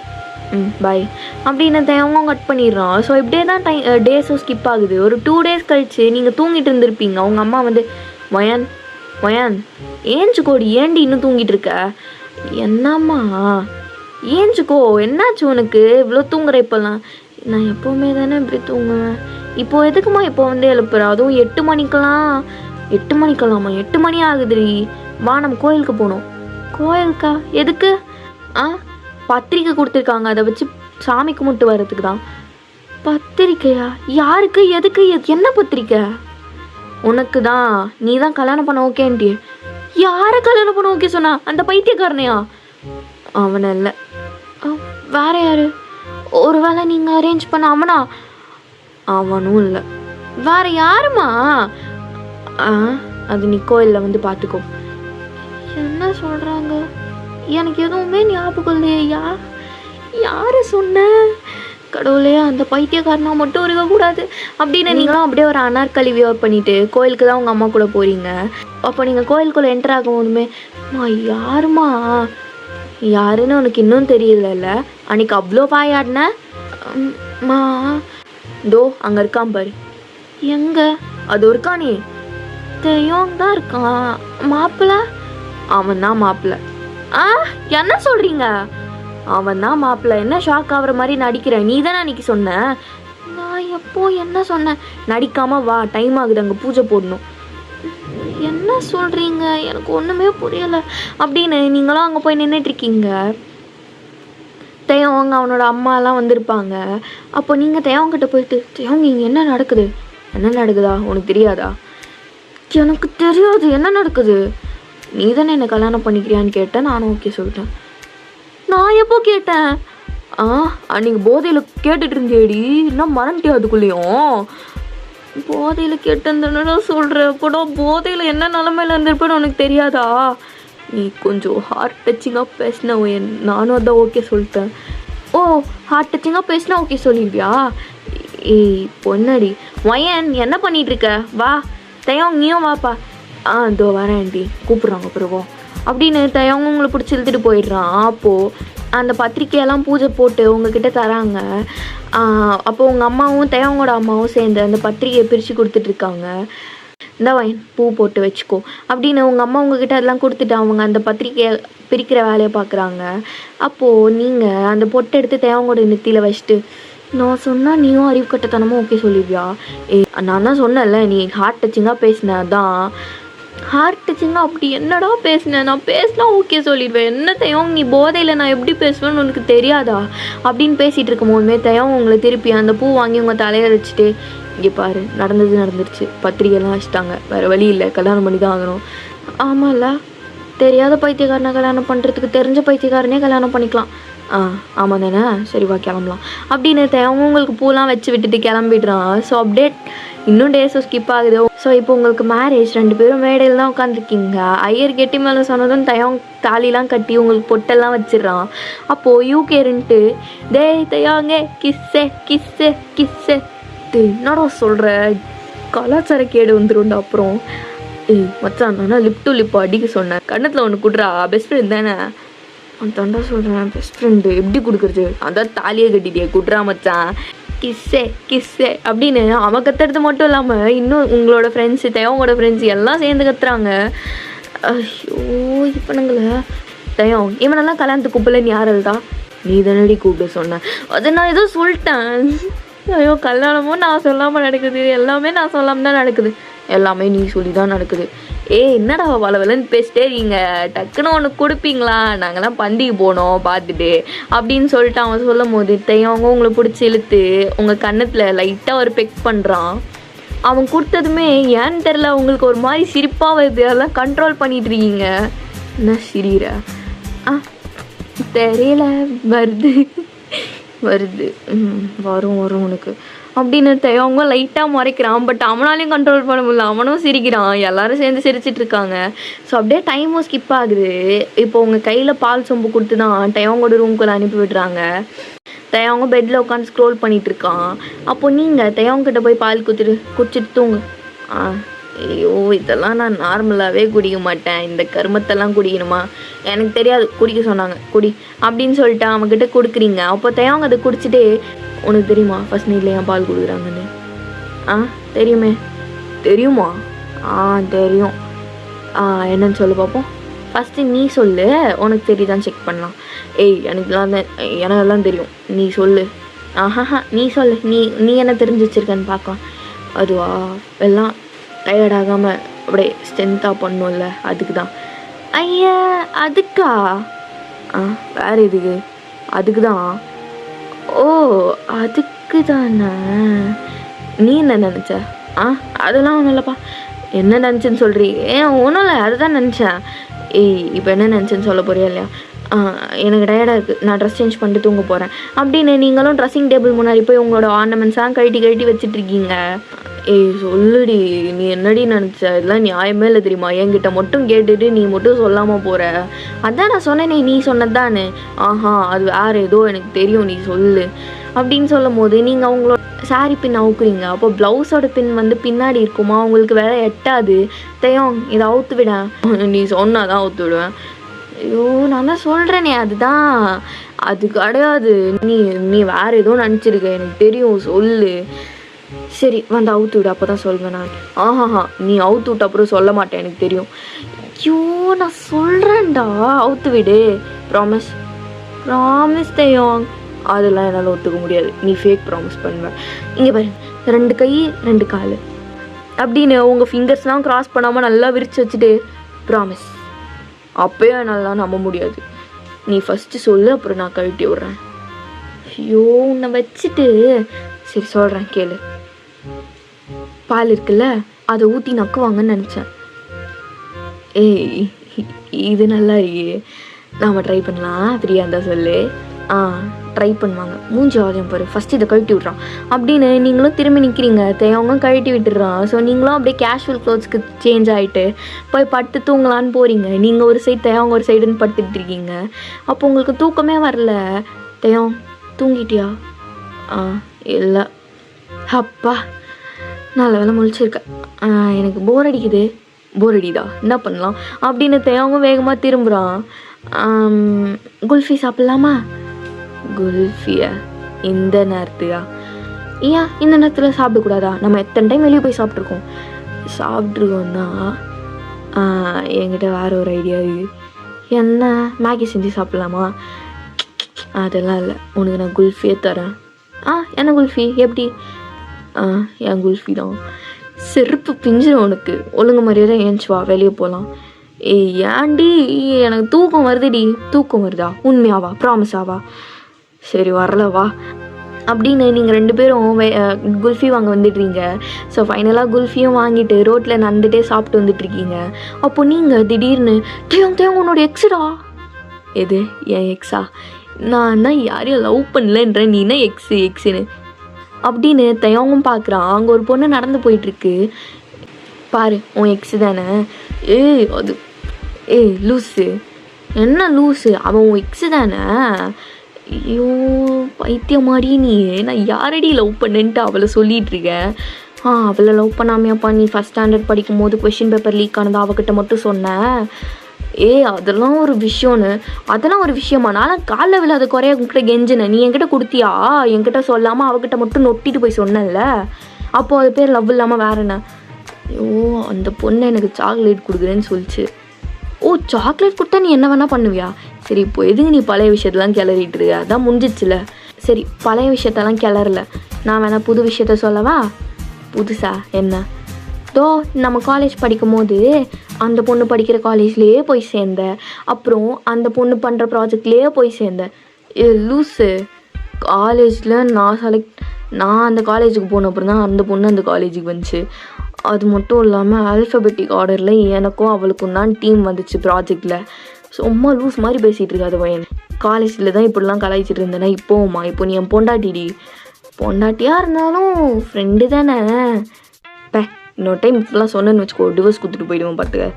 பாய் அப்படின்னு தேவங்க கட் பண்ணிடுறான். ஸோ இப்படியே தான் டேஸும் ஸ்கிப் ஆகுது. ஒரு 2 டேஸ் கழிச்சு நீங்கள் தூங்கிட்டு இருந்திருப்பீங்க. அவங்க அம்மா வந்து வயான் ஏஞ்சுக்கோடி, ஏண்டி இன்னும் தூங்கிட்டு இருக்க? என்னம்மா ஏஞ்சுக்கோ, என்னாச்சு உனக்கு இவ்வளோ தூங்குற? இப்போல்லாம் நான் எப்போவுமே தானே இப்படி தூங்குவேன், இப்போ எதுக்குமா இப்போ வந்து எழுப்புற? அதுவும் 8 மணிக்கெல்லாம்? 8 மணிக்கெல்லாமா? 8 மணி ஆகுதுடி. வா நம்ம கோயிலுக்கு போகணும். கோயிலுக்கா? எதுக்கு? பத்திரிக்கை கொடுத்துருக்காங்க, அதை வச்சு சாமி கும்பிட்டு வர்றதுக்கு தான். பத்திரிக்கையா? யாருக்கு? எதுக்கு? என்ன பத்திரிக்கை? உனக்கு தான். நீ தான் கல்யாணம் பண்ண ஓகேன்ட்டி. யாரை கல்யாணம் பண்ண ஓகே சொன்னா? அந்த பைத்தியக்காரனையா? அவனை இல்லை, வேற யாரு? ஒரு வேளை நீங்கள் அரேஞ்ச் பண்ண அவனா? அவனும் இல்லை, வேற யாருமா? அது நீ கோயிலில் வந்து பார்த்துக்கோ. என்ன சொல்கிறாங்க? எனக்கு எதுவுமே ஞாபகம் இல்லையா? யாரை சொன்ன? கடவுளே, அந்த பைத்தியக்காரனா மட்டும் இருக்கக்கூடாது அப்படின்னு நீங்களும் அப்படியே ஒரு அனார்கலி வியர் பண்ணிட்டு கோயிலுக்கு தான் உங்கள் அம்மா கூட போகிறீங்க. அப்போ நீங்கள் கோயிலுக்குள்ளே என்டர் ஆகும் போதுமே, யாருமா யாருன்னு உனக்கு இன்னும் தெரியல? அன்னைக்கு அவ்வளோ பாயாடின மா. தோ அங்கே இருக்கான் பாரு. எங்கே? அது இருக்கானே, தெய்வம் தான் இருக்கான். மாப்பிள்ளை? அவன் தான் மாப்பிள்ளை. என்ன சொல்கிறீங்க? அவன் தான் மாப்பிள்ளை. என்ன ஷாக் ஆகிற மாதிரி நடிக்கிற? நீ தானே அன்னைக்கு சொன்ன. நான் எப்போ என்ன சொன்னேன்? நடிக்காம வா, டைம் ஆகுது, அங்கே பூஜை போடணும். என்ன சொல்கிறீங்க? எனக்கு ஒன்றுமே புரியலை அப்படின்னு நீங்களும் அங்கே போய் நின்றுட்டுருக்கீங்க. தேவங்க அவனோட அம்மாலாம் வந்திருப்பாங்க. அப்போ நீங்கள் தேவங்கிட்ட போயிட்டு, தேவங்க இங்கே என்ன நடக்குது? என்ன நடக்குதா? உனக்கு தெரியாதா? எனக்கு தெரியாது, என்ன நடக்குது? நீ தானே என்னை கல்யாணம் பண்ணிக்கிறியான்னு கேட்டேன். நானும் ஓகே சொல்லிட்டேன். நான் எப்போ கேட்டேன்? அன்னைக்கு போதையில் கேட்டுட்டு இருந்தேடி. இன்னும் மறந்துட்டியா? அதுக்குள்ளேயும் போதையில் கேட்டேன்னு சொல்கிற. அப்போடா போதையில் என்ன நிலமையில இருந்திருப்பேன்னு உனக்கு தெரியாதா? நீ கொஞ்சம் ஹார்ட் டச்சிங்காக பேசின, நானும் அதான் ஓகே சொல்லிட்டேன். ஓ, ஹார்ட் டச்சிங்காக பேசினா ஓகே சொல்லிடுவியா? ஏய் பொன்னடி வயன், என்ன பண்ணிகிட்ருக்க? வா தயம், நீயும் வாப்பா. இதோ வரேன் ஆண்டி, கூப்பிட்றாங்க பிறகும் அப்படின்னு தயவங்க உங்களை பிடிச்சி இழுத்துட்டு போயிடுறான். அப்போது அந்த பத்திரிக்கையெல்லாம் பூஜை போட்டு உங்ககிட்ட தராங்க. அப்போது உங்கள் அம்மாவும் தயவங்களோட அம்மாவும் சேர்ந்து அந்த பத்திரிக்கையை பிரித்து கொடுத்துட்ருக்காங்க. இந்த வயன் பூ போட்டு வச்சுக்கோ அப்படின்னு உங்கள் அம்மா உங்ககிட்ட அதெல்லாம் கொடுத்துட்டு அவங்க அந்த பத்திரிக்கையை பிரிக்கிற வேலையை பார்க்குறாங்க. அப்போது நீங்கள் அந்த பொட்டை எடுத்து தேவங்களோட நெத்தியில் வச்சுட்டு, நான் சொன்னால் நீயும் அறிவு கட்டத்தனமாக ஓகே சொல்லிடுவியா? நான் தான் சொன்னேன்ல, நீ ஹார்ட் டச்சிங்காக பேசின. தான் ஹார்ட் டச்சிங்காக அப்படி என்னடா பேசினேன்? நான் பேசினா ஓகே சொல்லிடுவேன். என்ன தயம், நீ போதையில் நான் எப்படி பேசுவேன்னு உனக்கு தெரியாதா? அப்படின்னு பேசிகிட்டு இருக்கும் போதுமே தயம் உங்களை திருப்பி அந்த பூ வாங்கி உங்கள் தலையை வச்சுட்டு, இங்கே பாரு, நடந்துருச்சு, பத்திரிக்கைலாம் வச்சுட்டாங்க, வேறு வழி இல்லை, கல்யாணம் பண்ணி தான் ஆகணும். ஆமாம்ல, தெரியாத பைத்தியக்காரனை கல்யாணம் பண்ணுறதுக்கு தெரிஞ்ச பைத்தியக்காரனே கல்யாணம் பண்ணிக்கலாம். ஆமாம் தானே, சரிவா கிளம்பலாம் அப்படின்னு தேவங்க உங்களுக்கு பூலாம் வச்சு விட்டுட்டு கிளம்பிடுறான். ஸோ அப்டேட் இன்னும் டேஸும் ஸ்கிப் ஆகுது. ஸோ இப்போ உங்களுக்கு மேரேஜ், 2 பேரும் மேடையில் தான் உட்காந்துருக்கீங்க. ஐயர் கெட்டி மேலே சொன்னதும் தயம் தாலிலாம் கட்டி உங்களுக்கு பொட்டெல்லாம் வச்சிடறான். அப்போது யூகேருன்ட்டு, தயாங்க கிஸ்ஸே கிஸ்ஸே கிஸ்ஸே. என்னடா சொல்கிற? கலாச்சார கேடு வந்துடும்டா. அப்புறம் மச்சான், நான் லிப் டு லிப் அடிக்க சொன்னேன், கண்ணத்தில் ஒன்று குடுறா, பெஸ்ட் ஃப்ரெண்ட் தானே. தாண்டா சொல்கிறேன், பெஸ்ட் ஃப்ரெண்டு எப்படி கொடுக்குறது? அதான் தாலியை கட்டிட்டியே, குட்ரா மச்சான், கிஸ்ஸே கிஸ்ஸே அப்படின்னு அவன் கத்துறது மட்டும் இல்லாமல் இன்னும் உங்களோட ஃப்ரெண்ட்ஸு, தேவங்களோட ஃப்ரெண்ட்ஸ் எல்லாம் சேர்ந்து கத்துறாங்க. ஐயோ, இப்போனுங்கள தயம், இவனெல்லாம் கல்யாணத்துக்கு கூப்பிடல, நீ யாரல்தான்? நீ தானடி கூப்பிட சொன்ன. அது நான் ஏதோ சொல்லிட்டேன். ஐயோ, கல்யாணமும் நான் சொல்லாமல் நடக்குது, எல்லாமே நான் சொல்லாமல் தான் நடக்குது, எல்லாமே நீ சொல்லி தான் நடக்குது. என்னடா வளவலன்னு பேசிட்டே இருக்கீங்க, டக்குன்னு ஒன்று கொடுப்பீங்களா? நாங்கள்லாம் பண்டிகை போனோம் பார்த்துட்டு அப்படின்னு சொல்லிட்டு அவன் சொல்லும் போது அவங்க உங்களை பிடிச்சி இழுத்து உங்கள் கன்னத்தில் லைட்டாக ஒரு பெக் பண்ணுறான். அவன் கொடுத்ததுமே ஏன்னு தெரில, உங்களுக்கு ஒரு மாதிரி சிரிப்பாக வருது. அதெல்லாம் கண்ட்ரோல் பண்ணிட்டு இருக்கீங்க. என்ன சிரிக்கிற? தெரியல, வருது வரும் உனக்கு அப்படின்னு அவங்க லைட்டாக மறைக்கிறான். பட் அவனாலையும் கண்ட்ரோல் பண்ண முடியல, அவனும் சிரிக்கிறான், எல்லாரும் சேர்ந்து சிரிச்சிட்டு இருக்காங்க. ஸோ அப்படியே டைமும் ஸ்கிப் ஆகுது. இப்போ உங்கள் கையில் பால் சொம்பு கொடுத்து தான் தயவங்களோட ரூம்குள்ளே அனுப்பி விடுறாங்க. தயவங்க பெட்டில் உட்காந்து ஸ்க்ரோல் பண்ணிகிட்டு இருக்கான். அப்போ நீங்கள் தயவங்கிட்ட போய் பால் குடிச்சிட்டு தூங்கு. ஐயோ, இதெல்லாம் நான் நார்மலாகவே குடிக்க மாட்டேன், இந்த கருமத்தெல்லாம் குடிக்கணுமா? எனக்கு தெரியாது, குடிக்க சொன்னாங்க, குடி அப்படின்னு சொல்லிட்டு அவங்ககிட்ட கொடுக்குறீங்க. அப்போ தயவங்க அதை குடிச்சிட்டு, உனக்கு தெரியுமா ஃபர்ஸ்ட் நைட்டில் ஏன் பால் கொடுக்குறாங்கன்னு? தெரியுமே. தெரியுமா? தெரியும். என்னன்னு சொல்லு பார்ப்போம். ஃபஸ்ட்டு நீ சொல்லு, உனக்கு தெரியுதான்னு செக் பண்ணலாம். எனக்கெல்லாம் தெரியும், நீ சொல்லு. நீ சொல்லு, நீ என்ன தெரிஞ்சு வச்சுருக்கன்னு பார்க்கலாம். அதுவா, எல்லாம் டயர்டாகாமல் அப்படியே ஸ்ட்ரென்த்தாக பண்ணும்ல, அதுக்கு தான். ஐயா, அதுக்கா? வேறு எதுக்கு? அதுக்கு தான். ஓ, அதுக்கு தானே. நீ என்ன நினச்ச? அதெல்லாம் ஒன்றும் இல்லைப்பா. என்ன நினச்சேன்னு சொல்கிறீ? ஒன்றும் இல்லை, அதுதான் நினச்சேன். இப்போ என்ன நினச்சேன்னு சொல்ல போறியா இல்லையா? எனக்கு டயர்டாக இருக்குது, நான் ட்ரெஸ் சேஞ்ச் பண்ணிட்டு தூங்க போகிறேன் அப்படின்னு நீங்களும் ட்ரெஸ்ஸிங் டேபிள் முன்னாடி போய் உங்களோட ஆர்னமெண்ட்ஸாக கழட்டி வச்சுட்ருக்கீங்க. ஏய் சொல்லுடி, நீ என்னடி நினச்ச? இதெல்லாம் நியாயமே இல்லை தெரியுமா? என்கிட்ட மட்டும் கேட்டுட்டு நீ மட்டும் சொல்லாமல் போகிற. அதான் நான் சொன்னேனே, நீ சொன்னதானே. அது வேறு ஏதோ எனக்கு தெரியும், நீ சொல்லு அப்படின்னு சொல்லும் போது நீங்கள் அவங்களோட சாரி பின் அவுக்குறீங்க. அப்போ ப்ளவுஸோட பின் வந்து பின்னாடி இருக்குமா, உங்களுக்கு வேற எட்டாது. தேயம் இதை அவுத்து விட. நீ சொன்னாதான் அவுத்து விடுவேன். ஐயோ நான் தான் சொல்கிறேனே, அதுதான் அது கிடையாது. நீ வேறு ஏதோ நினச்சிருக்க, எனக்கு தெரியும், சொல்லு. சரி வந்து அவுத்து விடு, அப்போ தான் சொல்வேன் நான். நீ அவுத்து விட்ட அப்புறம் சொல்ல மாட்டேன், எனக்கு தெரியும். ஐயோ நான் சொல்கிறேன்டா, அவுத்து விடு. ப்ராமிஸ் தேயோங். அதெல்லாம் என்னால் ஒத்துக்க முடியாது, நீ ஃபேக் ப்ராமிஸ் பண்ணுவேன். இங்கே பாரு, 2 கை 2 கால் அப்படின்னு உங்கள் ஃபிங்கர்ஸ்லாம் க்ராஸ் பண்ணாமல் நல்லா விரித்து வச்சுட்டு ப்ராமிஸ். அப்போயும் என்னால் நம்ப முடியாது. நீ ஃபஸ்ட்டு சொல்லு, அப்புறம் நான் கழட்டி விட்றேன். ஐயோ உன்னை வச்சுட்டு. சரி சொல்கிறேன் கேளு. பால் இருக்குல்ல, அதை ஊற்றி நக்குவாங்கன்னு நினச்சேன். ஏய் இது நல்லா இருக்கே, நாம் ட்ரை பண்ணலாம். ஃப்ரீயாக இருந்தால் சொல்லு. ட்ரை பண்ணுவாங்க. மூஞ்சி ஆதியம் பாரு, ஃபஸ்ட்டு இதை கழட்டி விட்றான் அப்படின்னு நீங்களும் திரும்பி நிற்கிறீங்க. தேவங்க கழட்டி விட்டுடுறான். ஸோ நீங்களும் அப்படியே கேஷுவல் க்ளோத்ஸ்க்கு சேஞ்ச் ஆகிட்டு போய் பட்டு தூங்கலான்னு போகிறீங்க. நீங்கள் ஒரு சைடு, தேவங்க ஒரு சைடுன்னு படுத்துட்டு இருக்கீங்க. அப்போ உங்களுக்கு தூக்கமே வரல. தேவம் தூங்கிட்டியா? இல்லை. அப்பா நல்ல வேலை முழிச்சிருக்கேன். எனக்கு போர் அடிக்குது. போர் அடிதா, என்ன பண்ணலாம் அப்படின்னு தேவங்க வேகமாக திரும்புகிறான். குல்ஃபி சாப்பிட்லாமா? குல்ஃபியா இந்த நேரத்துக்கா? ஏன் இந்த நேரத்தில் சாப்பிடக்கூடாதா? நம்ம எத்தனை டைம் வெளியே போய் சாப்பிட்ருக்கோம் தான். என்கிட்ட வேறு ஒரு ஐடியா இருக்குது. என்ன? மேகி செஞ்சு சாப்பிட்லாமா? அதெல்லாம் இல்லை, உனக்கு நான் குல்ஃபியே தரேன். என்ன குல்ஃபி? எப்படி? என் குல்ஃபி தான். செருப்பு பிஞ்சிடும் உனக்கு. ஒழுங்கு மாதிரியே ஏஞ்சி வா, வெளியே போகலாம். ஏன்டி எனக்கு தூக்கம் வருதுடி. தூக்கம் வருதா? உண்மையாவா? ப்ராமிஸாவா? சரி வரலவா அப்படின்னு நீங்கள் 2 பேரும் குல்ஃபி வாங்க வந்துடுறீங்க. ஸோ ஃபைனலாக குல்ஃபியும் வாங்கிட்டு ரோட்டில் நடந்துகிட்டே சாப்பிட்டு வந்துட்டுருக்கீங்க. அப்போ நீங்கள் திடீர்னு தேவம் உன்னோட எக்ஸுடா. எது என் எக்ஸா? நான் தான் யாரையும் லவ் பண்ணலன்றேன், நீ என்ன எக்ஸுன்னு அப்படின்னு தேவமும் பார்க்குறான். அங்கே ஒரு பொண்ணு நடந்து போயிட்டுருக்கு. பாரு உன் எக்ஸு தானே. அது லூஸு. என்ன லூஸு? அவன் உன் எக்ஸு தானே. ஐயோ பைத்தியமாடி நீ. நான் யாரடி லவ் பண்ணேன்ட்டு அவளை சொல்லிகிட்ருக்க. அவளை லவ் பண்ணாமையாப்பா நீ ஃபஸ்ட் ஸ்டாண்டர்ட் படிக்கும் போது கொஷின் பேப்பர் லீக் ஆனது அவகிட்ட மட்டும் சொன்னேன். அதெல்லாம் ஒரு விஷயம்னு. அதெல்லாம் ஒரு விஷயமா? நான் காலைல விழாத குறைய உங்ககிட்ட கெஞ்சினேன், நீ என்கிட்ட கொடுத்தியா? என்கிட்ட சொல்லாமல் அவகிட்ட மட்டும் நொட்டிட்டு போய் சொன்னேன்ல. அப்போது அது பேர் லவ் இல்லாமல் வேற என்ன? ஐயோ அந்த பொண்ணை எனக்கு சாக்லேட் கொடுக்குறேன்னு சொல்லிச்சு. சாக்லேட் கொடுத்தா நீ என்ன வேணால் பண்ணுவியா? சரி இப்போ எதுக்கு நீ பழைய விஷயத்தெல்லாம் கிளறிட்டு இருக்க? அதான் முடிஞ்சிச்சுல. சரி பழைய விஷயத்தெல்லாம் கிளறல, நான் வேணா புது விஷயத்த சொல்லவா? புதுசா என்ன? நம்ம காலேஜ் படிக்கும் போது அந்த பொண்ணு படிக்கிற காலேஜ்லேயே போய் சேர்ந்தேன். அப்புறம் அந்த பொண்ணு பண்ணுற ப்ராஜெக்ட்லேயே போய் சேர்ந்தேன். லூஸு. காலேஜில் நான் அந்த காலேஜுக்கு போன அப்புறம் தான் அந்த பொண்ணு அந்த காலேஜுக்கு வந்துச்சு. அது மட்டும் இல்லாமல் ஆல்ஃபபெட்டிக் ஆர்டரில் எனக்கும் அவளுக்கும் தான் டீம் வந்துச்சு ப்ராஜெக்டில். சும்மா லூஸ் மாதிரி பேசிகிட்டு இருக்காது பையன். காலேஜில் தான் இப்படிலாம் கலாய்ச்சிட்டு இருந்தேன்னா இப்போ நீ என் பொண்டாட்டியாக இருந்தாலும் ஃப்ரெண்டு தானே. இன்னொரு டைம் இப்படிலாம் சொன்னேன்னு வச்சுக்கோ, டிவோர்ஸ் கொடுத்துட்டு போயிடுவோம் பார்த்துக்க.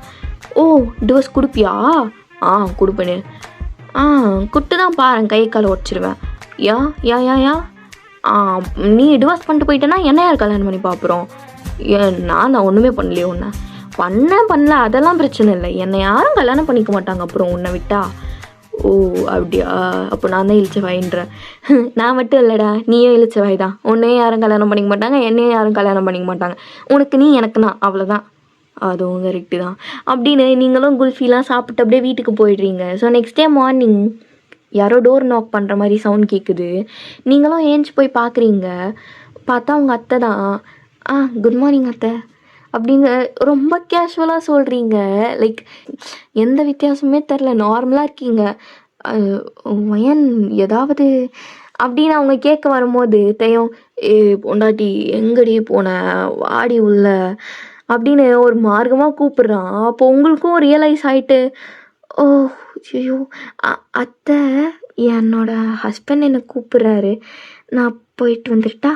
டிவோர்ஸ் கொடுப்பியா? கொடுப்பேனே. கொடுத்து தான் பாரு, கை காலை உடச்சிருவேன். ஏன் நீ டிவோர்ஸ் பண்ணிட்டு போயிட்டேன்னா என்ன யார் கல்யாணம் பண்ணி பார்க்குறோம்? நான் ஒன்றுமே பண்ணலையே. பண்ணல அதெல்லாம் பிரச்சனை இல்லை. என்னை யாரும் கல்யாணம் பண்ணிக்க மாட்டாங்க அப்புறம் உன்னை விட்டா. அப்படியா? அப்போ நான் தான் இழிச்சவாயின்றேன். நான் மட்டும் இல்லைடா, நீயும் இழிச்சவாய் தான். உன்னையும் யாரும் கல்யாணம் பண்ணிக்க மாட்டாங்க, என்னையும் யாரும் கல்யாணம் பண்ணிக்க மாட்டாங்க. உனக்கு நீ எனக்கு நான், அவ்வளோதான். அதுவும் கரெக்டு தான் அப்படின்னு நீங்களும் குல்ஃபிலாம் சாப்பிட்டு அப்படியே வீட்டுக்கு போயிடுறீங்க. ஸோ நெக்ஸ்ட் டே மார்னிங் யாரோ டோர் நாக் பண்ணுற மாதிரி சவுண்ட் கேட்குது. நீங்களும் ஏஞ்சி போய் பார்க்குறீங்க. பார்த்தா அவங்க அத்தை தான். குட் மார்னிங் அத்தை அப்படின்னு ரொம்ப கேஷுவலாக சொல்கிறீங்க. லைக் எந்த வித்தியாசமே தெரில, நார்மலாக இருக்கீங்க. வயன் ஏதாவது அப்படின்னு அவங்க கேட்க வரும்போது தேயம் பொண்டாட்டி எங்கடி போன, வாடி உள்ள அப்படின்னு ஒரு மார்க்கமாக கூப்பிட்றான். அப்போ உங்களுக்கும் ரியலைஸ் ஆகிட்டு ஓ! ஐயய்யோ! அ அத்தை, என்னோட ஹஸ்பண்ட் என்ன கூப்பிடுறாரு. நான் போயிட்டு வந்துரட்டா?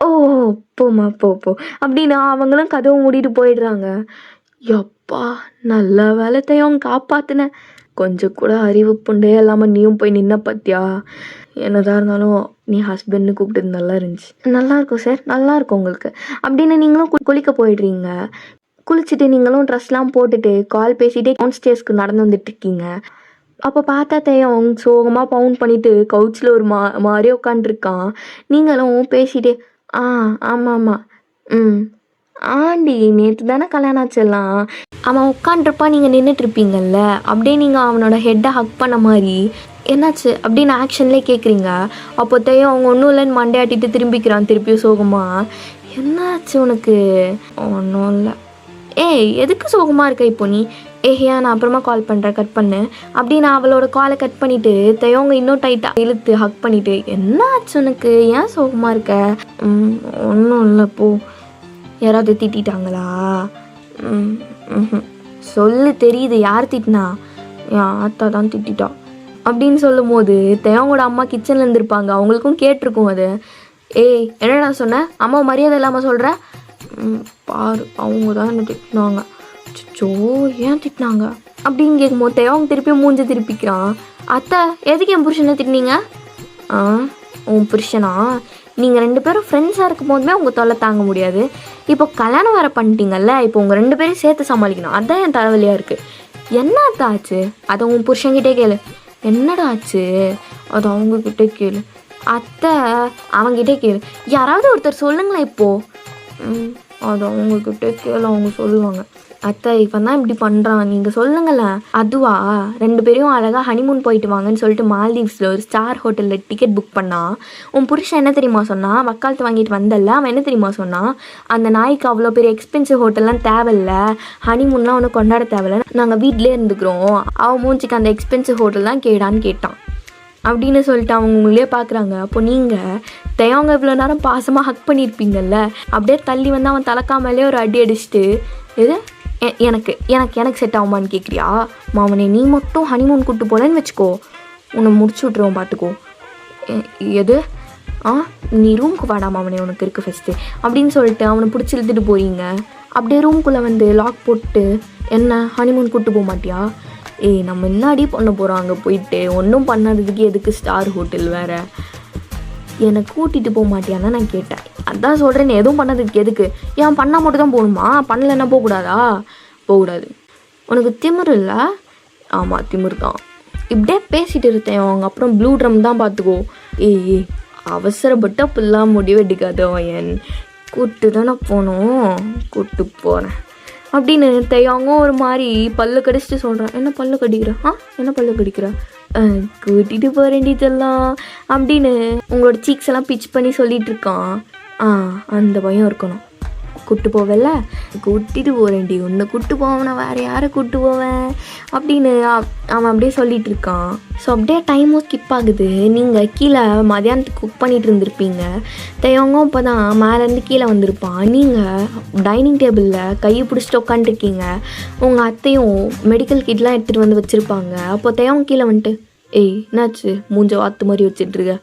ஓ! போம்மா போ. அப்படின்னு அவங்களும் கதவ மூடிட்டு போயிடுறாங்க. யப்பா! நல்ல வேலை அவங்க காப்பாத்துன. கொஞ்சம் கூட அறிவு புண்டையே இல்லாம நீயும் போய் நின்ன பாத்தியா? என்னதான் இருந்தாலும் நீ ஹஸ்பண்ட்னு கூப்பிட்டது நல்லா இருந்துச்சு. நல்லாயிருக்கும் சார், நல்லாயிருக்கும் உங்களுக்கு. அப்படின்னு நீங்களும் குளிக்க போயிடுறீங்க. குளிச்சுட்டு நீங்களும் ட்ரெஸ்லாம் போட்டுட்டு கால் பேசிகிட்டே டவுன் ஸ்டேர்ஸ்க்கு நடந்து வந்துட்டுருக்கீங்க. அப்போ பார்த்தா தேயம் சோகமாக பவுன் பண்ணிட்டு கவுச்சில் ஒரு மாதிரி உட்காண்ட்ருக்கான். நீங்களும் பேசிகிட்டே ஆமாம் ஆண்டி நேற்று தானே கல்யாணம் ஆச்செல்லாம். அவன் உட்காண்ட்ருப்பான், நீங்கள் நின்றுட்டுருப்பீங்கல்ல. அப்படியே நீங்கள் அவனோட ஹெட்டை ஹக் பண்ண மாதிரி என்னாச்சு அப்படின்னு ஆக்ஷன்லேயே கேட்குறீங்க. அப்போ தேயம் அவங்க ஒன்றும் இல்லைன்னு மண்டையாட்டிட்டு திரும்பிக்கிறான் திருப்பியும் சோகமாக. என்னாச்சு உனக்கு? ஒன்றும் இல்லை. ஏய் எதுக்கு சோகமாக இருக்க இப்போ நீ? ஏன் நான் அப்புறமா கால் பண்ணுறேன், கட் பண்ணு அப்படின்னு அவளோட காலை கட் பண்ணிவிட்டு தையவங்க இன்னும் டைட்டாக இழுத்து ஹக் பண்ணிவிட்டு என்ன ஆச்சு உனக்கு, ஏன் சோகமாக இருக்க? ஒன்றும் இல்லை போ. யாராவது திட்டாங்களா? சொல்லு, தெரியுது யார் திட்டினா? என் ஆத்தா தான் திட்டா அப்படின்னு சொல்லும் போது தையவங்களோட அம்மா கிச்சனில் இருந்திருப்பாங்க. அவங்களுக்கும் கேட்டிருக்கும் அது. ஏய் என்னடா சொன்ன, அம்மா மரியாதை இல்லாமல் சொல்கிற? பாரு அவங்க தான் என்ன திட்டினாங்க. சோ ஏன் திட்டினாங்க அப்படின்னு கேட்கும்போது அவங்க திருப்பியும் மூஞ்சி திருப்பிக்கிறான். அத்தை எதுக்கு என் புருஷனை திட்டினீங்க? உன் புருஷனா? நீங்கள் 2 பேரும் ஃப்ரெண்ட்ஸாக இருக்கும் போதுமே உங்கள் தொல்லை தாங்க முடியாது. இப்போ கல்யாணம் வேறு பண்ணிட்டீங்கல்ல, இப்போ உங்கள் 2 பேரையும் சேர்த்து சமாளிக்கணும். அதுதான் என் தலைவலியாக இருக்குது. என்ன அத்தை ஆச்சு? அதை உன் புருஷன்கிட்டே கேளு. என்னடா ஆச்சு? அது அவங்கக்கிட்டே கேளு. அத்தை அவங்ககிட்டே கேளு. யாராவது ஒருத்தர் சொல்லுங்களேன் இப்போது. அது அவங்கக்கிட்ட கேளு, அவங்க சொல்லுவாங்க. அத்தை இப்போ தான் இப்படி பண்ணுறான், நீங்கள் சொல்லுங்களேன். அதுவா 2 பேரையும் அழகாக ஹனிமூன் போயிட்டு வாங்கன்னு சொல்லிட்டு மால்தீவ்ஸில் ஒரு ஸ்டார் ஹோட்டலில் டிக்கெட் புக் பண்ணால் உன் புருஷன் என்ன தெரியுமா சொன்னான்? வக்காலத்து வாங்கிட்டு வந்தல, அவன் என்ன தெரியுமா சொன்னான்? அந்த நாய்க்கு அவ்வளோ பெரிய எக்ஸ்பென்சிவ் ஹோட்டல்லாம் தேவையில்ல, ஹனிமூன்லாம் ஒன்றும் கொண்டாட தேவையில்ல, நாங்கள் வீட்டிலே இருந்துக்கிறோம், அவன் மூஞ்சிக்கு அந்த எக்ஸ்பென்சிவ் ஹோட்டல் தான் கேடான்னு கேட்டான் அப்படின்னு சொல்லிட்டு அவங்க உங்களே பார்க்குறாங்க. அப்போ நீங்கள் தேவங்க இவ்வளோ நேரம் பாசமாக ஹக் பண்ணியிருப்பீங்கல்ல, அப்படியே தள்ளி வந்து அவன் தலைக்காமலே ஒரு அடி அடிச்சுட்டு இது எனக்கு எனக்கு எனக்கு செட் ஆகுமான்னு கேட்குறியா? மாமனே நீ மட்டும் ஹனிமூன் கூப்பிட்டு போனேன்னு வச்சுக்கோ, உன்னை முடிச்சு விட்ருவோம் பார்த்துக்கோ. எது? நீ ரூமுக்கு வாடா மாமனே, உனக்கு இருக்குது ஃபஸ்ட்டு அப்படின்னு சொல்லிட்டு அவனை பிடிச்சி இழுத்துட்டு போறீங்க. அப்படியே ரூம்குள்ளே வந்து லாக் போட்டு என்ன ஹனிமூன் கூப்பிட்டு போக மாட்டியா? நம்ம முன்னாடி பண்ண போகிறோம், அங்கே போயிட்டு ஒன்றும் பண்ணாததுக்கு எதுக்கு ஸ்டார் ஹோட்டல் வேறு? என்னை கூட்டிகிட்டு போக மாட்டியான்னு நான் கேட்டேன். அதான் சொல்கிறேன், எதுவும் பண்ணதுக்கு எதுக்கு? ஏன் பண்ணால் மட்டும் தான் போகணுமா? பண்ணலைன்னா போகக்கூடாதா? போகக்கூடாது. உனக்கு திமிரு இல்லை? ஆமாம் திமிரு தான். இப்படியே பேசிகிட்டு இருந்தேன் அவங்க. அப்புறம் ப்ளூ ட்ரம் தான் பார்த்துக்கோ. ஏய் அவசரப்பட்டு அப்படிலாம் முடிவெடுக்காத என் கூப்பிட்டு தானே போகணும், கூப்பிட்டு போகிறேன் அப்படின்னு தையாங்க ஒரு மாதிரி பல்லு கடிச்சிட்டு சொல்கிறேன். என்ன பல்லு கடிக்கிற? என்ன பல்லு கடிக்கிற? கூட்டிகிட்டு போகிறேன்டி செல்லாம் அப்படின்னு உங்களோட சீக்ஸ் எல்லாம் பிச் பண்ணி சொல்லிகிட்டு இருக்கான். அந்த பயம் இருக்கணும். கூப்பிட்டு போவேல்ல, கூட்டிகிட்டு போகிறேன்டி, உன்னை கூப்பிட்டு போவேன், நான் வேறு யாரை கூப்பிட்டு போவேன் அப்படின்னு அவன் அப்படியே சொல்லிகிட்டு இருக்கான். ஸோ அப்படியே டைமும் ஸ்கிப் ஆகுது. நீங்கள் கீழே மதியானத்துக்கு குக் பண்ணிகிட்டு இருந்திருப்பீங்க. தையவங்க இப்போ தான் மேலேருந்து கீழே வந்திருப்பான். நீங்கள் டைனிங் டேபிளில் கையை பிடிச்சிட்டு உட்காந்துருக்கீங்க. உங்கள் அத்தையும் மெடிக்கல் கிட்லாம் எடுத்துகிட்டு வந்து வச்சுருப்பாங்க. அப்போ தையவங்க கீழே வந்துட்டு என்னாச்சு மூஞ்ச வாத்து மாதிரி வச்சிட்ருக்க?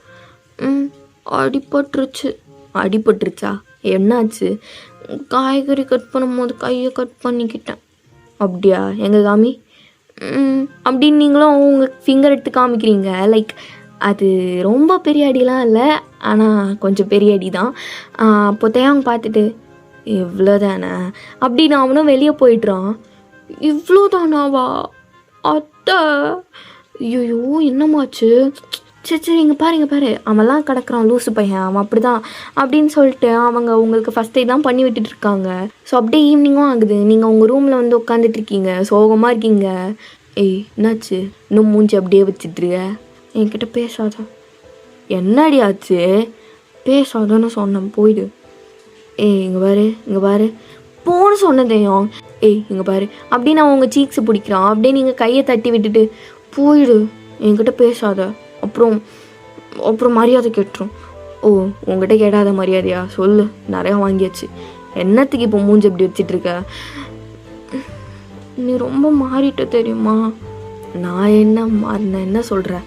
அடிபட்டுருச்சா? என்னாச்சு? காய்கறி கட் பண்ணும்போது கையை கட் பண்ணிக்கிட்டேன். அப்படியா? எங்கே காமி அப்படின்னு நீங்களும் உங்கள் ஃபிங்கர் எடுத்து காமிக்கிறீங்க. லைக் அது ரொம்ப பெரிய அடிலாம் இல்லை, ஆனால் கொஞ்சம் பெரிய அடி தான். அப்போ தேவங்க பார்த்துட்டு இவ்வளோதானே அப்படின்னு அவனும் வெளியே போயிடுறான். இவ்வளோதானாவா அத்தை? ஐயோ என்னமாச்சு? சரி இங்கே பாரு அவன்லாம் கிடக்குறான் லூசு பையன், அவன் அப்படி தான் அப்படின்னு சொல்லிட்டு அவங்க உங்களுக்கு ஃபஸ்ட் எய்ட் தான் பண்ணி விட்டுட்டு இருக்காங்க. ஸோ அப்படியே ஈவினிங்கும் ஆகுது. நீங்கள் உங்கள் ரூமில் வந்து உட்காந்துட்டு இருக்கீங்க, சோகமாக இருக்கீங்க. என்னாச்சு? இன்னும் மூஞ்சி அப்படியே வச்சிட்ருக்க? என்கிட்ட பேசாதா? என்னடி ஆச்சு? பேசாதான்னு சொன்னேன், போயிடு. இங்கே பாரு போன்னு சொன்னதையும். இங்கே பாரு அப்படின்னு அவன் உங்கள் சீக்ஸை பிடிக்கிறான். அப்படியே நீங்கள் கையை தட்டி விட்டுட்டு போயிடு, என்கிட்ட பேசாத, அப்புறம் மரியாதை கேட்டுரும். உங்ககிட்ட கேட்டாத மரியாதையா? சொல்லு, நிறையா வாங்கியாச்சு, என்னத்துக்கு இப்போ மூஞ்சி எப்படி வச்சிட்ருக்க? நீ ரொம்ப மாறிட்ட தெரியுமா? நான் என்ன மாறினேன் என்ன சொல்கிறேன்?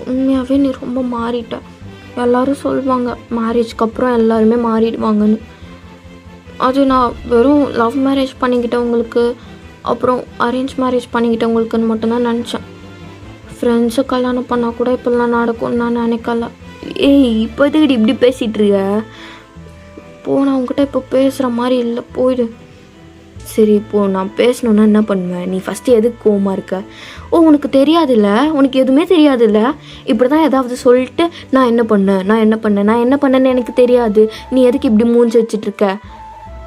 உண்மையாகவே நீ ரொம்ப மாறிட்ட. எல்லோரும் சொல்லுவாங்க மேரேஜ்க்கு அப்புறம் எல்லாருமே மாறிடுவாங்கன்னு. அது நான் வெறும் லவ் மேரேஜ் பண்ணிக்கிட்டவங்களுக்கு அப்புறம் அரேஞ்ச் மேரேஜ் பண்ணிக்கிட்டவங்களுக்குன்னு மட்டும்தான் நினச்சேன். ஃப்ரெண்ட்ஸு கல்யாணம் பண்ணால் கூட இப்போல்லாம் நடக்கும்னு நான் நினைக்கல. ஏய் இப்போதைக்கு இப்படி பேசிகிட்டு இருக்க? நான் உங்ககிட்ட இப்போ பேசுகிற மாதிரி இல்லை, போயிடு. சரி இப்போது நான் பேசணுன்னா என்ன பண்ணுவேன்? நீ ஃபஸ்ட்டு எதுக்கு கோவமாக இருக்க? உனக்கு தெரியாதுல்ல, உனக்கு எதுவுமே தெரியாதுல்ல. இப்படி தான் ஏதாவது சொல்லிட்டு நான் என்ன பண்ணேன்னு எனக்கு தெரியாது, நீ எதுக்கு இப்படி மூஞ்சி வச்சிட்ருக்க?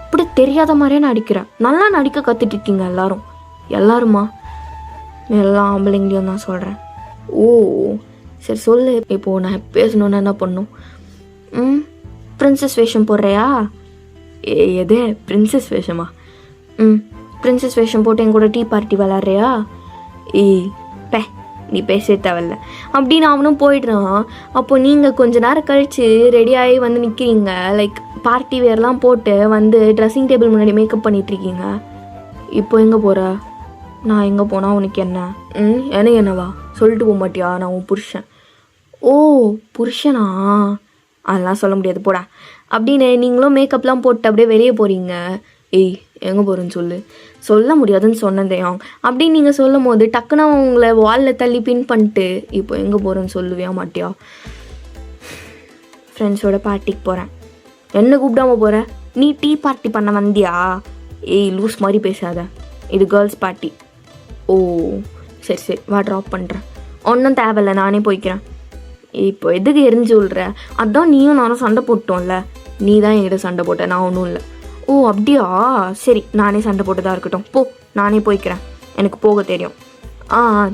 இப்படி தெரியாத மாதிரியே நடிக்கிறேன். நல்லா நடிக்க கற்றுட்ருக்கீங்க எல்லாருமா? எல்லா ஆம்பளைங்களையும் தான் சொல்கிறேன். சரி சொல்லு. இப்போது நான் பேசணுன்னா என்ன பண்ணும்? பிரின்சஸ் வேஷம் போடுறியா? எது பிரின்சஸ் வேஷமா? பிரின்சஸ் வேஷம் போட்டு என் கூட டீ பார்ட்டி விளாட்றியா? நீ பேசவே தேவையில்ல அப்படின்னு அவனும் போயிடுறான். அப்போ நீங்கள் கொஞ்ச நேரம் கழித்து ரெடியாகி வந்து நிற்கிறீங்க. லைக் பார்ட்டி வேர்லாம் போட்டு வந்து ட்ரெஸ்ஸிங் டேபிள் முன்னாடி மேக்கப் பண்ணிகிட்ருக்கீங்க. இப்போ எங்கே போகிற? நான் எங்கே போனால் உனக்கு என்ன? எனக்கு என்னவா? சொல்லிட்டு போக மாட்டியா? நான் உன் புருஷன். புருஷனா? அதெல்லாம் சொல்ல முடியாது போடா அப்படின்னு நீங்களும் மேக்கப்லாம் போட்டு அப்படியே வெளியே போகிறீங்க. எங்கே போகிறேன்னு சொல்ல முடியாதுன்னு சொன்னதையும் அப்படின்னு நீங்கள் சொல்லும் போது டக்குன்னு உங்களை வாலில் தள்ளி பின் பண்ணிட்டு இப்போ எங்கே போகிறேன்னு சொல்லுவியா மாட்டியா? ஃப்ரெண்ட்ஸோட பார்ட்டிக்கு போகிறேன். என்ன கூப்பிடாம போகிற? நீ டீ பார்ட்டி பண்ண வந்தியா? லூஸ் மாதிரி பேசாத, இது கேர்ள்ஸ் பார்ட்டி. சரி வா ட்ராப் பண்ணுறேன். ஒன்றும் தேவையில்லை, நானே போய்க்கிறேன். இப்போ எதுக்கு எரிஞ்சு விட்ற? அதான் நீயும் நானும் சண்டை போட்டோம்ல. நீ தான் என்கிட்ட சண்டை போட்ட, நான் ஒன்றும் இல்லை. அப்படியா? சரி நானே சண்டை போட்டதாக இருக்கட்டும், போ நானே போய்க்கிறேன், எனக்கு போக தெரியும்.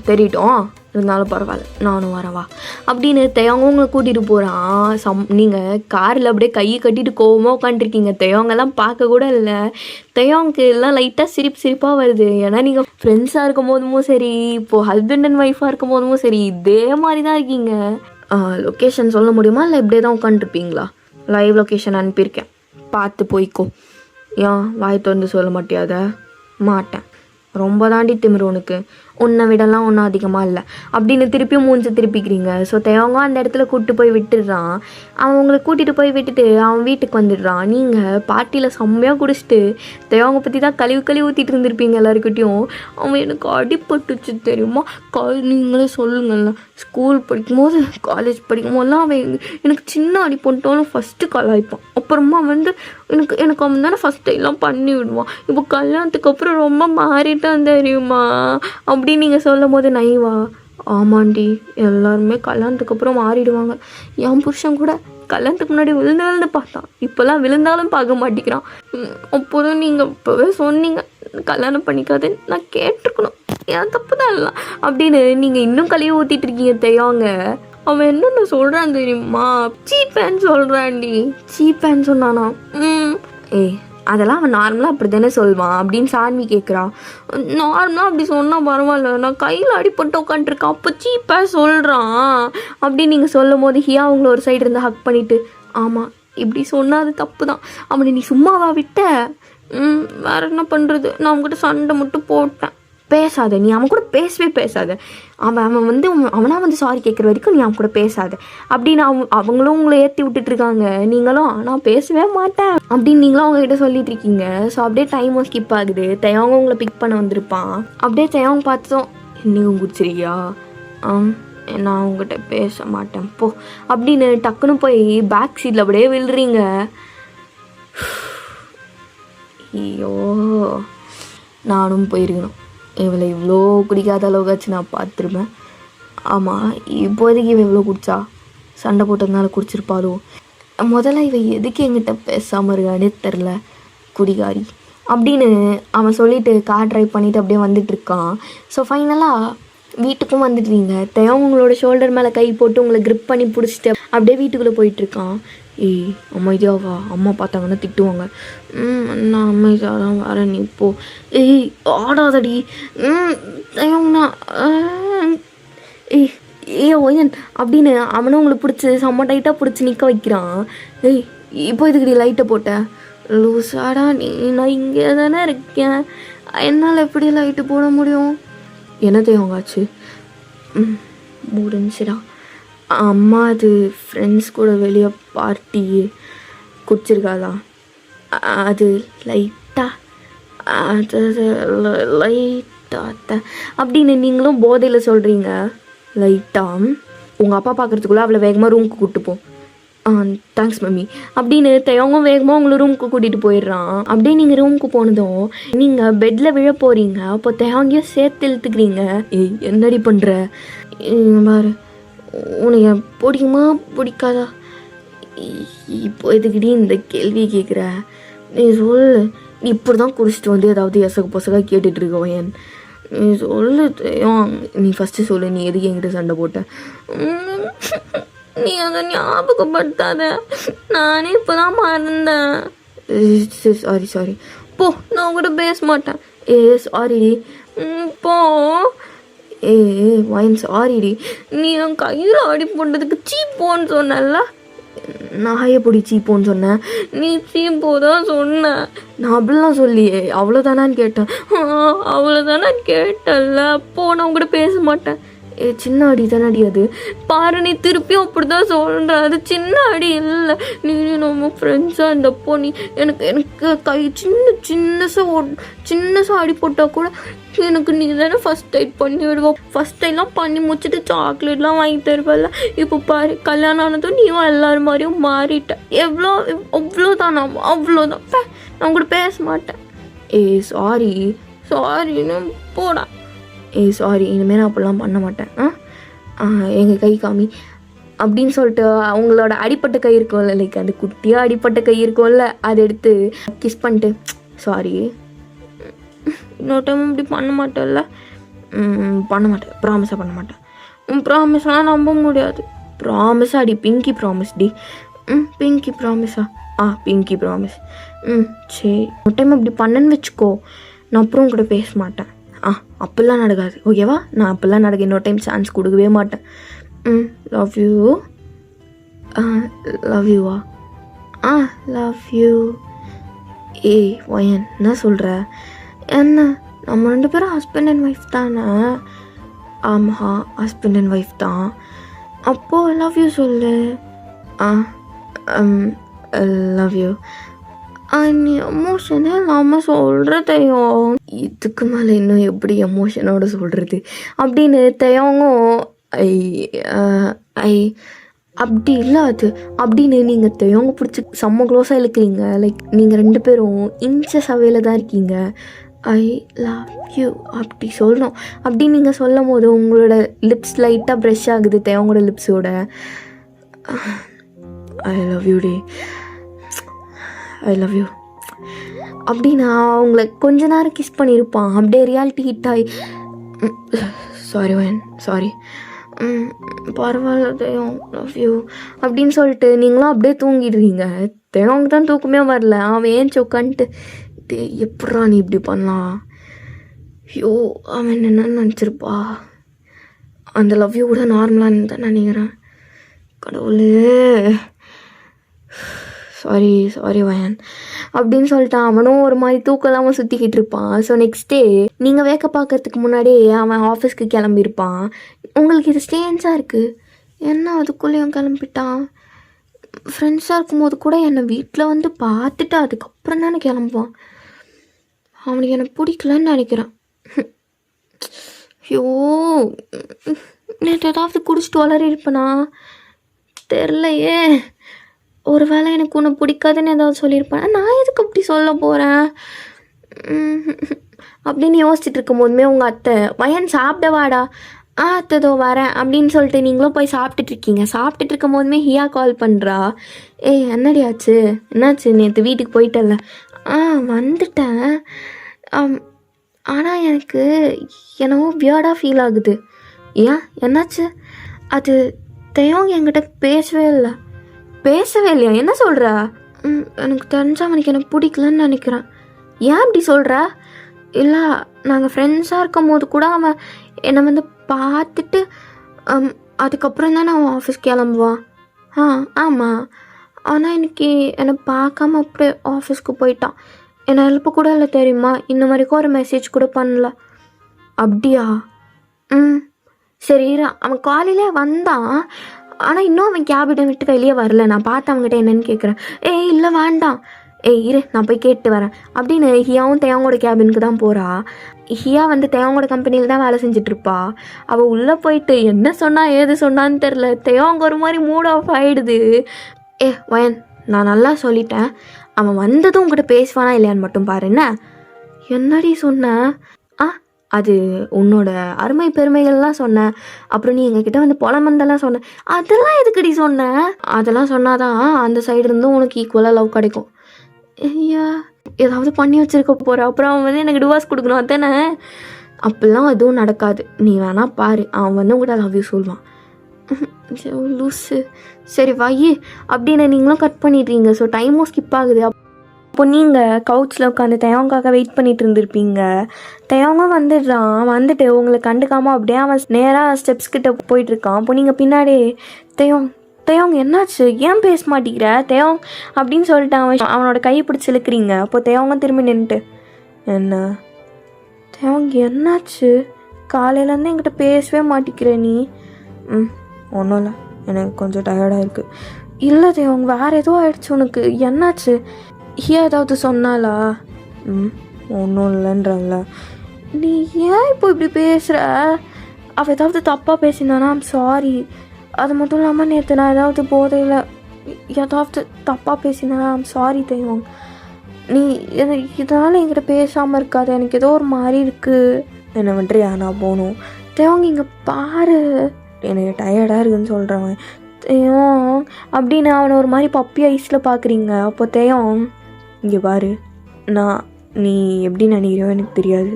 தெரியட்டும், இருந்தாலும் பரவாயில்ல நானும் வரவா அப்படின்னு தெயவங்களை கூட்டிகிட்டு போகிறான். நீங்கள் காரில் அப்படியே கையை கட்டிட்டு கோவமாக உட்காந்துருக்கீங்க. தெயவங்கெல்லாம் பார்க்க கூட இல்லை. தெயவங்க எல்லாம் லைட்டாக சிரிப்பாக வருது. ஏன்னா நீங்கள் ஃப்ரெண்ட்ஸாக இருக்கும் போதும் சரி, இப்போது ஹஸ்பண்ட் அண்ட் ஒய்ஃபாக இருக்கும் போதும் சரி, இதே மாதிரி தான் இருக்கீங்க. லொக்கேஷன் சொல்ல முடியுமா இல்லை இப்படியே தான் உட்காந்துருப்பீங்களா? லைவ் லொக்கேஷன் அனுப்பியிருக்கேன், பார்த்து போய்க்கோ. ஏன் வாய் திறந்து சொல்ல மாட்டியாத? மாட்டேன். ரொம்ப தாண்டி திமிரு உனக்கு, உன்னை விடலாம் ஒன்றும் அதிகமாக இல்லை அப்படின்னு திருப்பியும் மூஞ்சி திருப்பிக்கிறீங்க. ஸோ தேவங்க அந்த இடத்துல கூப்பிட்டு போய் விட்டுடுறான். அவன் உங்களை கூட்டிகிட்டு போய் விட்டுட்டு அவன் வீட்டுக்கு வந்துடுறான். நீங்கள் பார்ட்டியில் செம்மையாக குடிச்சிட்டு தேவங்க பற்றி தான் கழுவி ஊற்றிட்டு இருந்திருப்பீங்க எல்லாருக்கிட்டையும். அவன் எனக்கு அடிப்பட்டுச்சு தெரியுமா? நீங்களே சொல்லுங்கள்ல, ஸ்கூல் படிக்கும்போது காலேஜ் படிக்கும்போதெல்லாம் அவன் எனக்கு சின்ன அடி போட்டோன்னு ஃபஸ்ட்டு கலாய்ப்பான். அப்புறமா வந்து எனக்கு அவன் தானே ஃபஸ்ட் எல்லாம் பண்ணி விடுவான். இப்போ கல்யாணத்துக்கு அப்புறம் ரொம்ப மாறிட்டான் தெரியுமா அப்படின்னு நீங்கள் சொல்லும் போது நைவா? ஆமாண்டி, எல்லாருமே கல்யாணத்துக்கு அப்புறம் மாறிடுவாங்க. என் புருஷன் கூட கல்யாணத்துக்கு முன்னாடி விழுந்து பார்த்தான், இப்போல்லாம் விழுந்தாலும் பார்க்க மாட்டேங்கிறான். அப்போதும் நீங்கள் இப்போவே சொன்னீங்க கல்யாணம் பண்ணிக்காதுன்னு, நான் கேட்டிருக்கணும், ஏன் தப்பு தான் இல்லை அப்படின்னு நீங்கள் இன்னும் கழுவி ஊற்றிட்டு இருக்கீங்க. தெய்வாங்க அவன் என்னென்ன சொல்கிறான் தெரியுமா? சீப்பேன்னு சொல்கிறான்டி. சீப்பேன்னு சொன்னானா? அதெல்லாம் அவன் நார்மலாக அப்படி தானே சொல்வான் அப்படின்னு சான்வி கேட்குறான். நார்மலாக அப்படி சொன்னால் பரவாயில்ல, நான் கையில் அடிப்பட்டு உட்காந்துருக்கேன், அப்போ சீப்பாக சொல்கிறான் அப்படின்னு நீங்கள் சொல்லும் போது ஹியா அவங்கள ஒரு சைடு இருந்து ஹக் பண்ணிவிட்டு, ஆமாம் இப்படி சொன்னால் அது தப்பு தான், அவனை நீ சும்மாவா விட்ட? வேறு என்ன பண்ணுறது, நான் அவங்ககிட்ட சண்டை மட்டும் போட்டேன். பேசாத, நீ அவன் கூட பேசவே பேசாத. அவனாக வந்து சாரி கேட்குற வரைக்கும் நீ அவன் கூட பேசாத அப்படின்னு அவங்களும் உங்களை ஏற்றி விட்டுட்ருக்காங்க. நீங்களும் ஆனால் பேசவே மாட்டேன் அப்படின்னு நீங்களும் அவங்ககிட்ட சொல்லிட்டு இருக்கீங்க. ஸோ அப்படியே டைமும் ஸ்கிப் ஆகுது. தெயவங்க உங்களை பிக் பண்ண வந்திருப்பான். அப்படியே தெயவங்க பார்த்ததும், இன்னும் குடிச்சிருக்கியா? நான் அவங்ககிட்ட பேச மாட்டேன் போ அப்படின்னு டக்குன்னு போய் பேக் சீட்டில் அப்படியே விழுறீங்க. ஐயோ, நானும் போயிருக்கணும். இவளை இவ்வளோ குடிக்காத அளவுக்காச்சு நான் பார்த்துருப்பேன். ஆமாம், இப்போதைக்கு இவன் இவ்வளோ குடிச்சா, சண்டை போட்டதுனால குடிச்சிருப்பாளோ. முதல்ல இவன் எதுக்கு என்கிட்ட பேசாமல் இருக்கானே தெரில, குடிகாரி அப்படின்னு அவன் சொல்லிவிட்டு கார் ட்ரைவ் பண்ணிவிட்டு அப்படியே வந்துட்டுருக்கான். ஸோ ஃபைனலாக வீட்டுக்கும் வந்துடுவீங்க. உங்களோட ஷோல்டர் மேலே கை போட்டு உங்களை க்ரிப் பண்ணி பிடிச்சிட்டு அப்படியே வீட்டுக்குள்ளே போயிட்டுருக்கான். அமைதியாவா, அம்மா பார்த்தாங்கன்னா திட்டுவாங்க. நான் அமைதியாக தான் வரேன், நீ இப்போ ஆடாதடி. தயவுண்ணா ஒயன் அப்படின்னு அவனும் உங்களை பிடிச்சி செம்ம டைட்டாக பிடிச்சி நிற்க வைக்கிறான். இப்போ இதுக்கு லைட்டை போட்டேன் லூசாடா நீ, நான் இங்கே தானே இருக்கேன், என்னால் எப்படி லைட்டு போட முடியும்? என்னது ஆச்சு? முடிஞ்சிடா. அம்மா அது ஃப்ரெண்ட்ஸ் கூட வெளியே பார்ட்டி குடிச்சிருக்காளா, அது லைட்டாக அது லைட்டாக அப்படின்னு நீங்களும் போதையில் சொல்கிறீங்க. லைட்டாக உங்கள் அப்பா பார்க்குறதுக்குள்ளே அவளை வேகமாக ரூமுக்கு கூப்பிட்டு போ. தேங்க்ஸ் மம்மி அப்படின்னு அவங்க வேகமாக உங்களை ரூமுக்கு கூட்டிகிட்டு போயிடுறான். அப்படியே நீங்கள் ரூமுக்கு போனதும் நீங்கள் பெட்டில் விழ போகிறீங்க. அப்போ தேவங்கையும் சேர்த்து இழுத்துக்கிறீங்க. ஏய் என்னடி பண்ணுற? பாரு, உனக்கு பிடிக்குமா பிடிக்காதா? இப்போ எதுக்கிட்டே இந்த கேள்வி கேட்குற? நீ சொல்லு. நீ இப்படி தான் குடிச்சிட்டு வந்து ஏதாவது எசகு பொசகாக கேட்டுட்ருக்கோம். ஏன் நீ சொல்லு. நீ ஃபஸ்ட்டு சொல்லு, நீ எதுக்கு என்கிட்ட சண்டை போட்ட? நீ அதை ஞாபகப்படுத்தாத, நானே இப்போ தான் மறந்தேன். சாரி போ, நான் கூட பேச மாட்டேன். சாரிடி போ. வைன் சாரிடி. நீ என் கையில் அடி போட்டதுக்கு சீப்போன்னு சொன்னல. நான் எப்படி சீப்போன்னு சொன்னேன்? நீ சீப்போ தான் சொன்ன. நான் அப்படிலாம் சொல்லியே, அவ்வளோதானான்னு கேட்டேன். அவ்வளோதானான்னு கேட்டல. அப்போ நான் கூட பேச மாட்டேன். சின்ன அடி தானே அடி அது. பாரு, நீ திருப்பியும் அப்படி தான் சொல்கிற. அது சின்ன அடி இல்லை. நீ நம்ம ஃப்ரெண்ட்ஸாக இருந்தப்போ நீ எனக்கு கை சின்னசாக அடி போட்டால் கூட எனக்கு நீ தானே ஃபஸ்ட் டைட் பண்ணி விடுவோம். ஃபஸ்ட் டைட்லாம் பண்ணி முடிச்சுட்டு சாக்லேட்லாம் வாங்கி தருவல. இப்போ பாரு, கல்யாணம் ஆனதும் நீயும் எல்லாரும் மாதிரியும் மாறிட்ட. அவ்வளோதான் நான் கூட பேச மாட்டேன். சாரின்னு போடா. சாரி, இனிமேல் நான் அப்படிலாம் பண்ண மாட்டேன். எங்கள் கை காமி அப்படின்னு சொல்லிட்டு அவங்களோட அடிப்பட்ட கை இருக்கும்ல, லைக் அந்த குட்டியாக அடிப்பட்ட கை இருக்கும்ல, அதை எடுத்து கிஸ் பண்ணிட்டு சாரி, இன்னொரு டைம் இப்படி பண்ண மாட்டேன்ல. பண்ண மாட்டேன், ப்ராமிஸாக பண்ண மாட்டேன். ப்ராமிஸ்லாம் நம்ப முடியாது. ப்ராமிஸா அடி, பிங்கி ப்ராமிஸ் டி. பிங்கி ப்ராமிஸா? Pinky promise. சரி, ஒரு டைம் இப்படி பண்ணேன்னு வச்சுக்கோ, நான் அப்புறம் கூட பேச மாட்டேன். அப்படிலாம் நடக்காது, ஓகேவா? நான் அப்படிலாம் நடக்க இன்னொரு டைம் சான்ஸ் கொடுக்கவே மாட்டேன். Love you. லவ் யூவா? Love you. வயன் என்ன சொல்கிற? என்ன, நம்ம 2 பேரும் ஹஸ்பண்ட் அண்ட் ஒய்ஃப் தானே? ஆமாம், ஹஸ்பண்ட் அண்ட் ஒய்ஃப் தான். அப்போது லவ் யூ சொல்லு. Love you. நீ எமோஷனே இல்லாமல் சொல்கிறதையும், இதுக்கு மேலே இன்னும் எப்படி எமோஷனோட சொல்கிறது அப்படின்னு தயங்கும். அப்படி இல்லை அது அப்படின்னு நீங்கள் தயங்க பிடிச்சி செம்ம க்ளோஸாக இழுக்கிறீங்க. லைக் நீங்கள் 2 பேரும் இன்ச்சஸ் அவையில் தான் இருக்கீங்க. ஐ லவ் யூ அப்படி சொல்லணும். அப்படி நீங்கள் சொல்லும் போது உங்களோட லிப்ஸ் லைட்டாக ப்ரெஷ் ஆகுது தயங்களோட லிப்ஸோட. ஐ லவ் யூ டே, ஐ லவ் யூ அப்படின்னு அவங்கள கொஞ்ச நேரம் கிஸ் பண்ணியிருப்பான். அப்படியே ரியாலிட்டி ஹிட் ஆகி சாரி வயன் சாரி, பரவாயில்ல தயம், லவ் யூ அப்படின்னு சொல்லிட்டு நீங்களும் அப்படியே தூங்கிடுவீங்க. அவங்க தான் தூக்கமே வரல. அவன் ஏன் உட்காந்துட்டு எப்படா நீ இப்படி பண்ணலாம்? ஐயோ, அவன் என்னென்னு நினச்சிருப்பா. அந்த லவ் யூ கூட நார்மலாக தான் நினைக்கிறேன். கடவுளே, சாரி வயன் அப்படின்னு சொல்லிட்டு அவனும் ஒரு மாதிரி தூக்கம் இல்லாமல் சுற்றிக்கிட்டு இருப்பான். ஸோ நெக்ஸ்ட் டே நீங்கள் வேக்க பார்க்கறதுக்கு முன்னாடியே அவன் ஆஃபீஸ்க்கு கிளம்பியிருப்பான். உங்களுக்கு இது ஸ்ட்ரேஞ்சாக இருக்குது, என்ன அதுக்குள்ளேயும் கிளம்பிட்டான்? ஃப்ரெண்ட்ஸாக இருக்கும்போது கூட என்னை வீட்டில் வந்து பார்த்துட்டு அதுக்கப்புறம் தானே கிளம்புவான். அவனுக்கு என்னை பிடிக்கலன்னு நினைக்கிறான். ஐயோ, நேற்று ஏதாவது குடிச்சிட்டு வளரி இருப்பேனா தெரிலையே. ஒரு வேளை எனக்கு உன்னை பிடிக்காதுன்னு ஏதாவது சொல்லியிருப்பேன். நான் எதுக்கு அப்படி சொல்ல போகிறேன் அப்படின்னு யோசிச்சுட்டு இருக்கும் போதுமே உங்கள் அத்தை வயன் சாப்பிட வாடா. அத்ததோ வரேன் அப்படின்னு சொல்லிட்டு நீங்களும் போய் சாப்பிட்டுட்ருக்கீங்க. சாப்பிட்டுட்டு இருக்கும் போதுமே ஹியா கால் பண்ணுறா. என்னடி ஆச்சு, என்னாச்சு? நேற்று வீட்டுக்கு போயிட்டல? வந்துட்டேன். ஆனால் எனக்கு என்னவோ வியர்டாக ஃபீல் ஆகுது. ஏன், என்னாச்சு? அது தயங்க என்கிட்ட பேசவே இல்லையா? என்ன சொல்கிற? எனக்கு தெரிஞ்ச அவனுக்கு எனக்கு பிடிக்கலன்னு நினைக்கிறேன். ஏன் அப்படி சொல்கிற? இல்லை, நாங்கள் ஃப்ரெண்ட்ஸாக இருக்கும் போது கூட அவன் என்னை வந்து பார்த்துட்டு அதுக்கப்புறம் தான் அவன் ஆஃபீஸ் கிளம்புவான். ஆமாம், ஆனால் இன்னைக்கு என்னை பார்க்காம அப்படியே ஆஃபீஸ்க்கு போயிட்டான். என்னை ஹெல்ப்பு கூட இல்லை தெரியுமா? இன்ன வரைக்கும் ஒரு மெசேஜ் கூட பண்ணல. அப்படியா? ம் சரி இரு, அவன் காலையிலே வந்தான். ஆனால் இன்னும் அவன் கேபினை விட்டு வெளியே வரல. நான் பார்த்து அவங்ககிட்ட என்னன்னு கேட்குறேன். ஏய் இல்லை வேண்டாம், ஏய் இரு நான் போய் கேட்டு வரேன் அப்படின்னு ஹியாவும் தேவங்கோட கேபினுக்கு தான் போகிறா. ஹியா வந்து தேவங்கோட கம்பெனியில் தான் வேலை செஞ்சிட்ருப்பா. அவள் உள்ளே போயிட்டு என்ன சொன்னா ஏது சொன்னான்னு தெரில. தேவங்க ஒரு மாதிரி மூட் ஆஃப் ஆகிடுது. வயன், நான் நல்லா சொல்லிட்டேன், அவன் வந்ததும் உங்ககிட்ட பேசுவானா இல்லையான்னு மட்டும் பாரு. என்ன என்னடி சொன்ன? அது உன்னோட அருமை பெருமைகள்லாம் சொன்னேன். அப்புறம் நீ எங்ககிட்ட வந்து புலமந்தெல்லாம் சொன்ன. அதெல்லாம் எதுக்குடி சொன்ன? அதெல்லாம் சொன்னாதான் அந்த சைடு இருந்தும் உனக்கு ஈக்குவலாக லவ் கிடைக்கும். ஐயா ஏதாவது பண்ணி வச்சுருக்க போகிற, அப்புறம் அவன் வந்து எனக்கு டிவோர்ஸ் கொடுக்கணும் அதானே? அப்படிலாம் எதுவும் நடக்காது, நீ வேணா பாரு. அவன் வந்து உங்கள்கிட்ட லவ் யூ சொல்லுவான். லூஸு. சரி வாயி அப்படின்னு நீங்களும் கட் பண்ணிடுறீங்க. ஸோ டைமும் ஸ்கிப் ஆகுது. அப்போ நீங்கள் கவுச்சில் உட்காந்து தேவங்காக வெயிட் பண்ணிட்டு இருந்திருப்பீங்க. தேவங்க வந்துடுறான். வந்துட்டு உங்களை கண்டுக்காமல் அப்படியே அவன் நேராக ஸ்டெப்ஸ் கிட்ட போயிட்டுருக்கான். அப்போ நீங்கள் பின்னாடி தேவங்க என்னாச்சு, ஏன் பேச மாட்டேங்கிற தேவங் அப்படின்னு சொல்லிட்டு அவனோட கையை பிடிச்சி இழுக்கிறீங்க. அப்போ தேவங்க திரும்பி நின்றுட்டு, என்ன தேவங்க என்னாச்சு, காலையிலேருந்து என்கிட்ட பேசவே மாட்டேங்கிற நீ? ஒன்றும் இல்லை, எனக்கு கொஞ்சம் டயர்டாக இருக்குது. இல்லை தேவங்க வேறு ஏதோ ஆயிடுச்சு உனக்கு, என்னாச்சு? ஹியா ஏதாவது சொன்னாலா? ஒன்றும் இல்லைன்றல. நீ ஏன் இப்போ இப்படி பேசுகிற? அவள் ஏதாவது தப்பாக பேசினானா? I'm sorry. அது மட்டும் இல்லாமல் நேற்று நான் ஏதாவது போதையில் ஏதாவது தப்பாக பேசினானா? ஐம் சாரி தெய்வம். நீ இதனால் என்கிட்ட பேசாமல் இருக்காது, எனக்கு ஏதோ ஒரு மாதிரி இருக்குது. என்னை விட்டுறியா, நான் போகணும். தேவங்க இங்கே பாரு, எனக்கு டயர்டாக இருக்குதுன்னு சொல்கிறவன் தேவம் அப்படின்னு அவனை ஒரு மாதிரி பப்பி ஐஸில் பார்க்குறீங்க. அப்போ தேவம் இங்கே பாரு, நீ எப்படி நினைக்கிறியோ எனக்கு தெரியாது,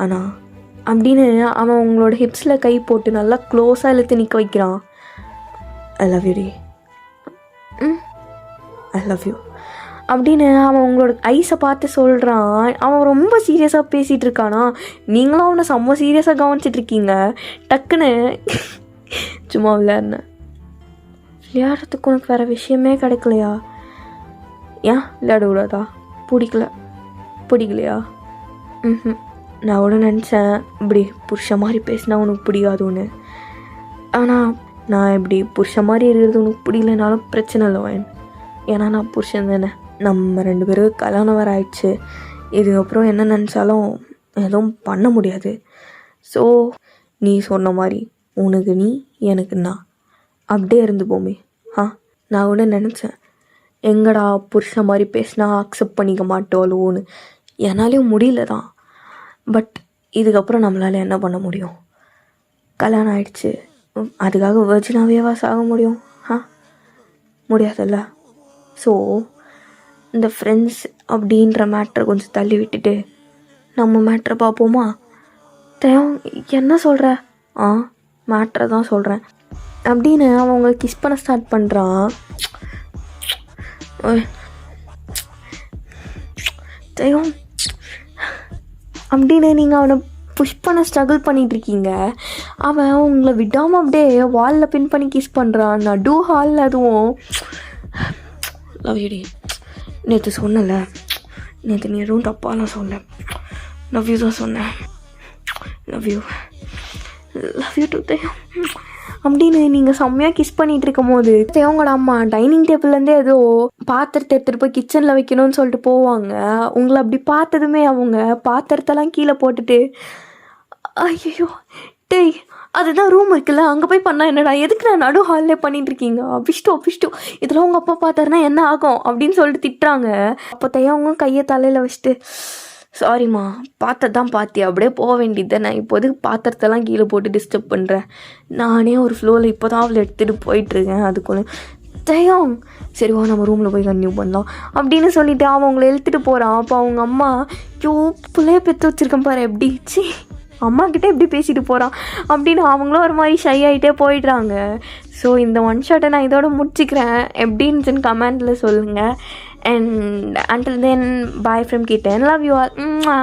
ஆனால் அப்படின்னு அவன் உங்களோட ஹிப்ஸில் கை போட்டு நல்லா க்ளோஸாக இழுத்து நிற்க வைக்கிறான். ஐ லவ் யூ டி. ஐ லவ் யூ அப்படின்னு அவன் உங்களோட ஐஸை பார்த்து சொல்கிறான். அவன் ரொம்ப சீரியஸாக பேசிகிட்டு இருக்கானா, நீங்களும் அவனை செம்ம சீரியஸாக கவனிச்சிட்ருக்கீங்க. டக்குன்னு சும்மா விளையாடுறதுக்கு உனக்கு வேறு விஷயமே கிடைக்கலையா? ஏன் விளையாட கூடாதா? பிடிக்கலையா? நான் கூட நினச்சேன் இப்படி புருஷ மாதிரி பேசினா உனக்கு பிடிக்காதுன்னு. ஆனால் நான் இப்படி புருஷ மாதிரி இருக்கிறது உனக்கு பிடிக்கலனாலும் பிரச்சனை இல்லை வேன், ஏன்னா நான் புருஷன் தானே. நம்ம 2 பேரும் கல்யாணம் வர ஆயிடுச்சு. இதுக்கப்புறம் என்ன நினச்சாலும் எதுவும் பண்ண முடியாது. ஸோ நீ சொன்ன மாதிரி உனக்கு நீ எனக்கு நான் அப்படியே இருந்து போமே. நான் கூட நினச்சேன் எங்கடா புருஷன் மாதிரி பேசினா அக்செப்ட் பண்ணிக்க மாட்டோலோன்னு. என்னாலையும் முடியல தான். பட் இதுக்கப்புறம் நம்மளால் என்ன பண்ண முடியும்? கல்யாணம் ஆயிடுச்சு, அதுக்காக வெர்ஜினாகவேவா சாக முடியும்? முடியாதுல்ல. ஸோ இந்த ஃப்ரெண்ட்ஸ் அப்படின்ற மேட்ரை கொஞ்சம் தள்ளி விட்டுட்டு நம்ம மேட்ரை பார்ப்போமா? என்ன சொல்கிற? மேட்ரை தான் சொல்கிறேன் அப்படின்னு அவன் உங்களை கிஸ் பண்ண ஸ்டார்ட் பண்ணுறான். அப்படின்னு நீங்கள் அவனை புஷ் பண்ண ஸ்ட்ரகிள் பண்ணிகிட்ருக்கீங்க. அவன் உங்களை விடாமல் அப்படியே வாலில் பின் பண்ணி கிஸ் பண்ணுறான். நடு ஹாலில். அதுவும் லவ் யூ டி. நேற்று சொன்னல, நேற்று நீ எதுவும் தப்பாலாம் சொல்ல, லவ் யூ தான் சொன்னேன். லவ் யூ டு தேவம் அப்படின்னு நீங்கள் செம்மையாக கிஸ் பண்ணிகிட்டு இருக்கும் போது தேவங்களோட அம்மா டைனிங் டேபிள்லேருந்தே ஏதோ பாத்திரத்தை எடுத்துகிட்டு போய் கிச்சனில் வைக்கணும்னு சொல்லிட்டு போவாங்க. உங்களை அப்படி பார்த்ததுமே அவங்க பாத்திரத்தெல்லாம் கீழே போட்டுட்டு, ஐயோ டேய் அதுதான் ரூம் இருக்குல்ல, அங்கே போய் பண்ணால் என்னடா, எதுக்கு நான் நடு ஹாலில் பண்ணிகிட்ருக்கீங்க, அபிஷ்டு இதெல்லாம் உங்கள் அப்பா பார்த்தாருன்னா என்ன ஆகும் அப்படின்னு சொல்லிட்டு திட்டுறாங்க. அப்போ தேவங்க கையை தலையில் வச்சுட்டு, சாரிம்மா பாத்திரத்தான் பார்த்தியா, அப்படியே போக வேண்டியது நான் இப்போதுக்கு பாத்திரத்தெல்லாம் கீழே போட்டு டிஸ்டர்ப் பண்ணுறேன், நானே ஒரு ஃப்ளோவில் இப்போ தான் அவளை எடுத்துகிட்டு போயிட்டுருக்கேன், அதுக்குள்ளே தயம் சரிவா நம்ம ரூமில் போய் கன்டினியூ பண்ணலாம் அப்படின்னு சொல்லிவிட்டு அவன் அவங்கள இழுத்துட்டு போகிறான். அப்போ அவங்க அம்மா பிள்ளைய பெற்று வச்சுருக்கேன் பாரு எப்படி அம்மாக்கிட்டே எப்படி பேசிட்டு போகிறான் அப்படின்னு அவங்களும் ஒரு மாதிரி ஷை ஆகிட்டே போயிடுறாங்க. ஸோ இந்த ஒன் ஷாட்டை நான் இதோட முடிச்சுக்கிறேன். எப்படின்னு கமெண்டில் சொல்லுங்கள். And until then, bye from Kitten. Love you all. Mwah.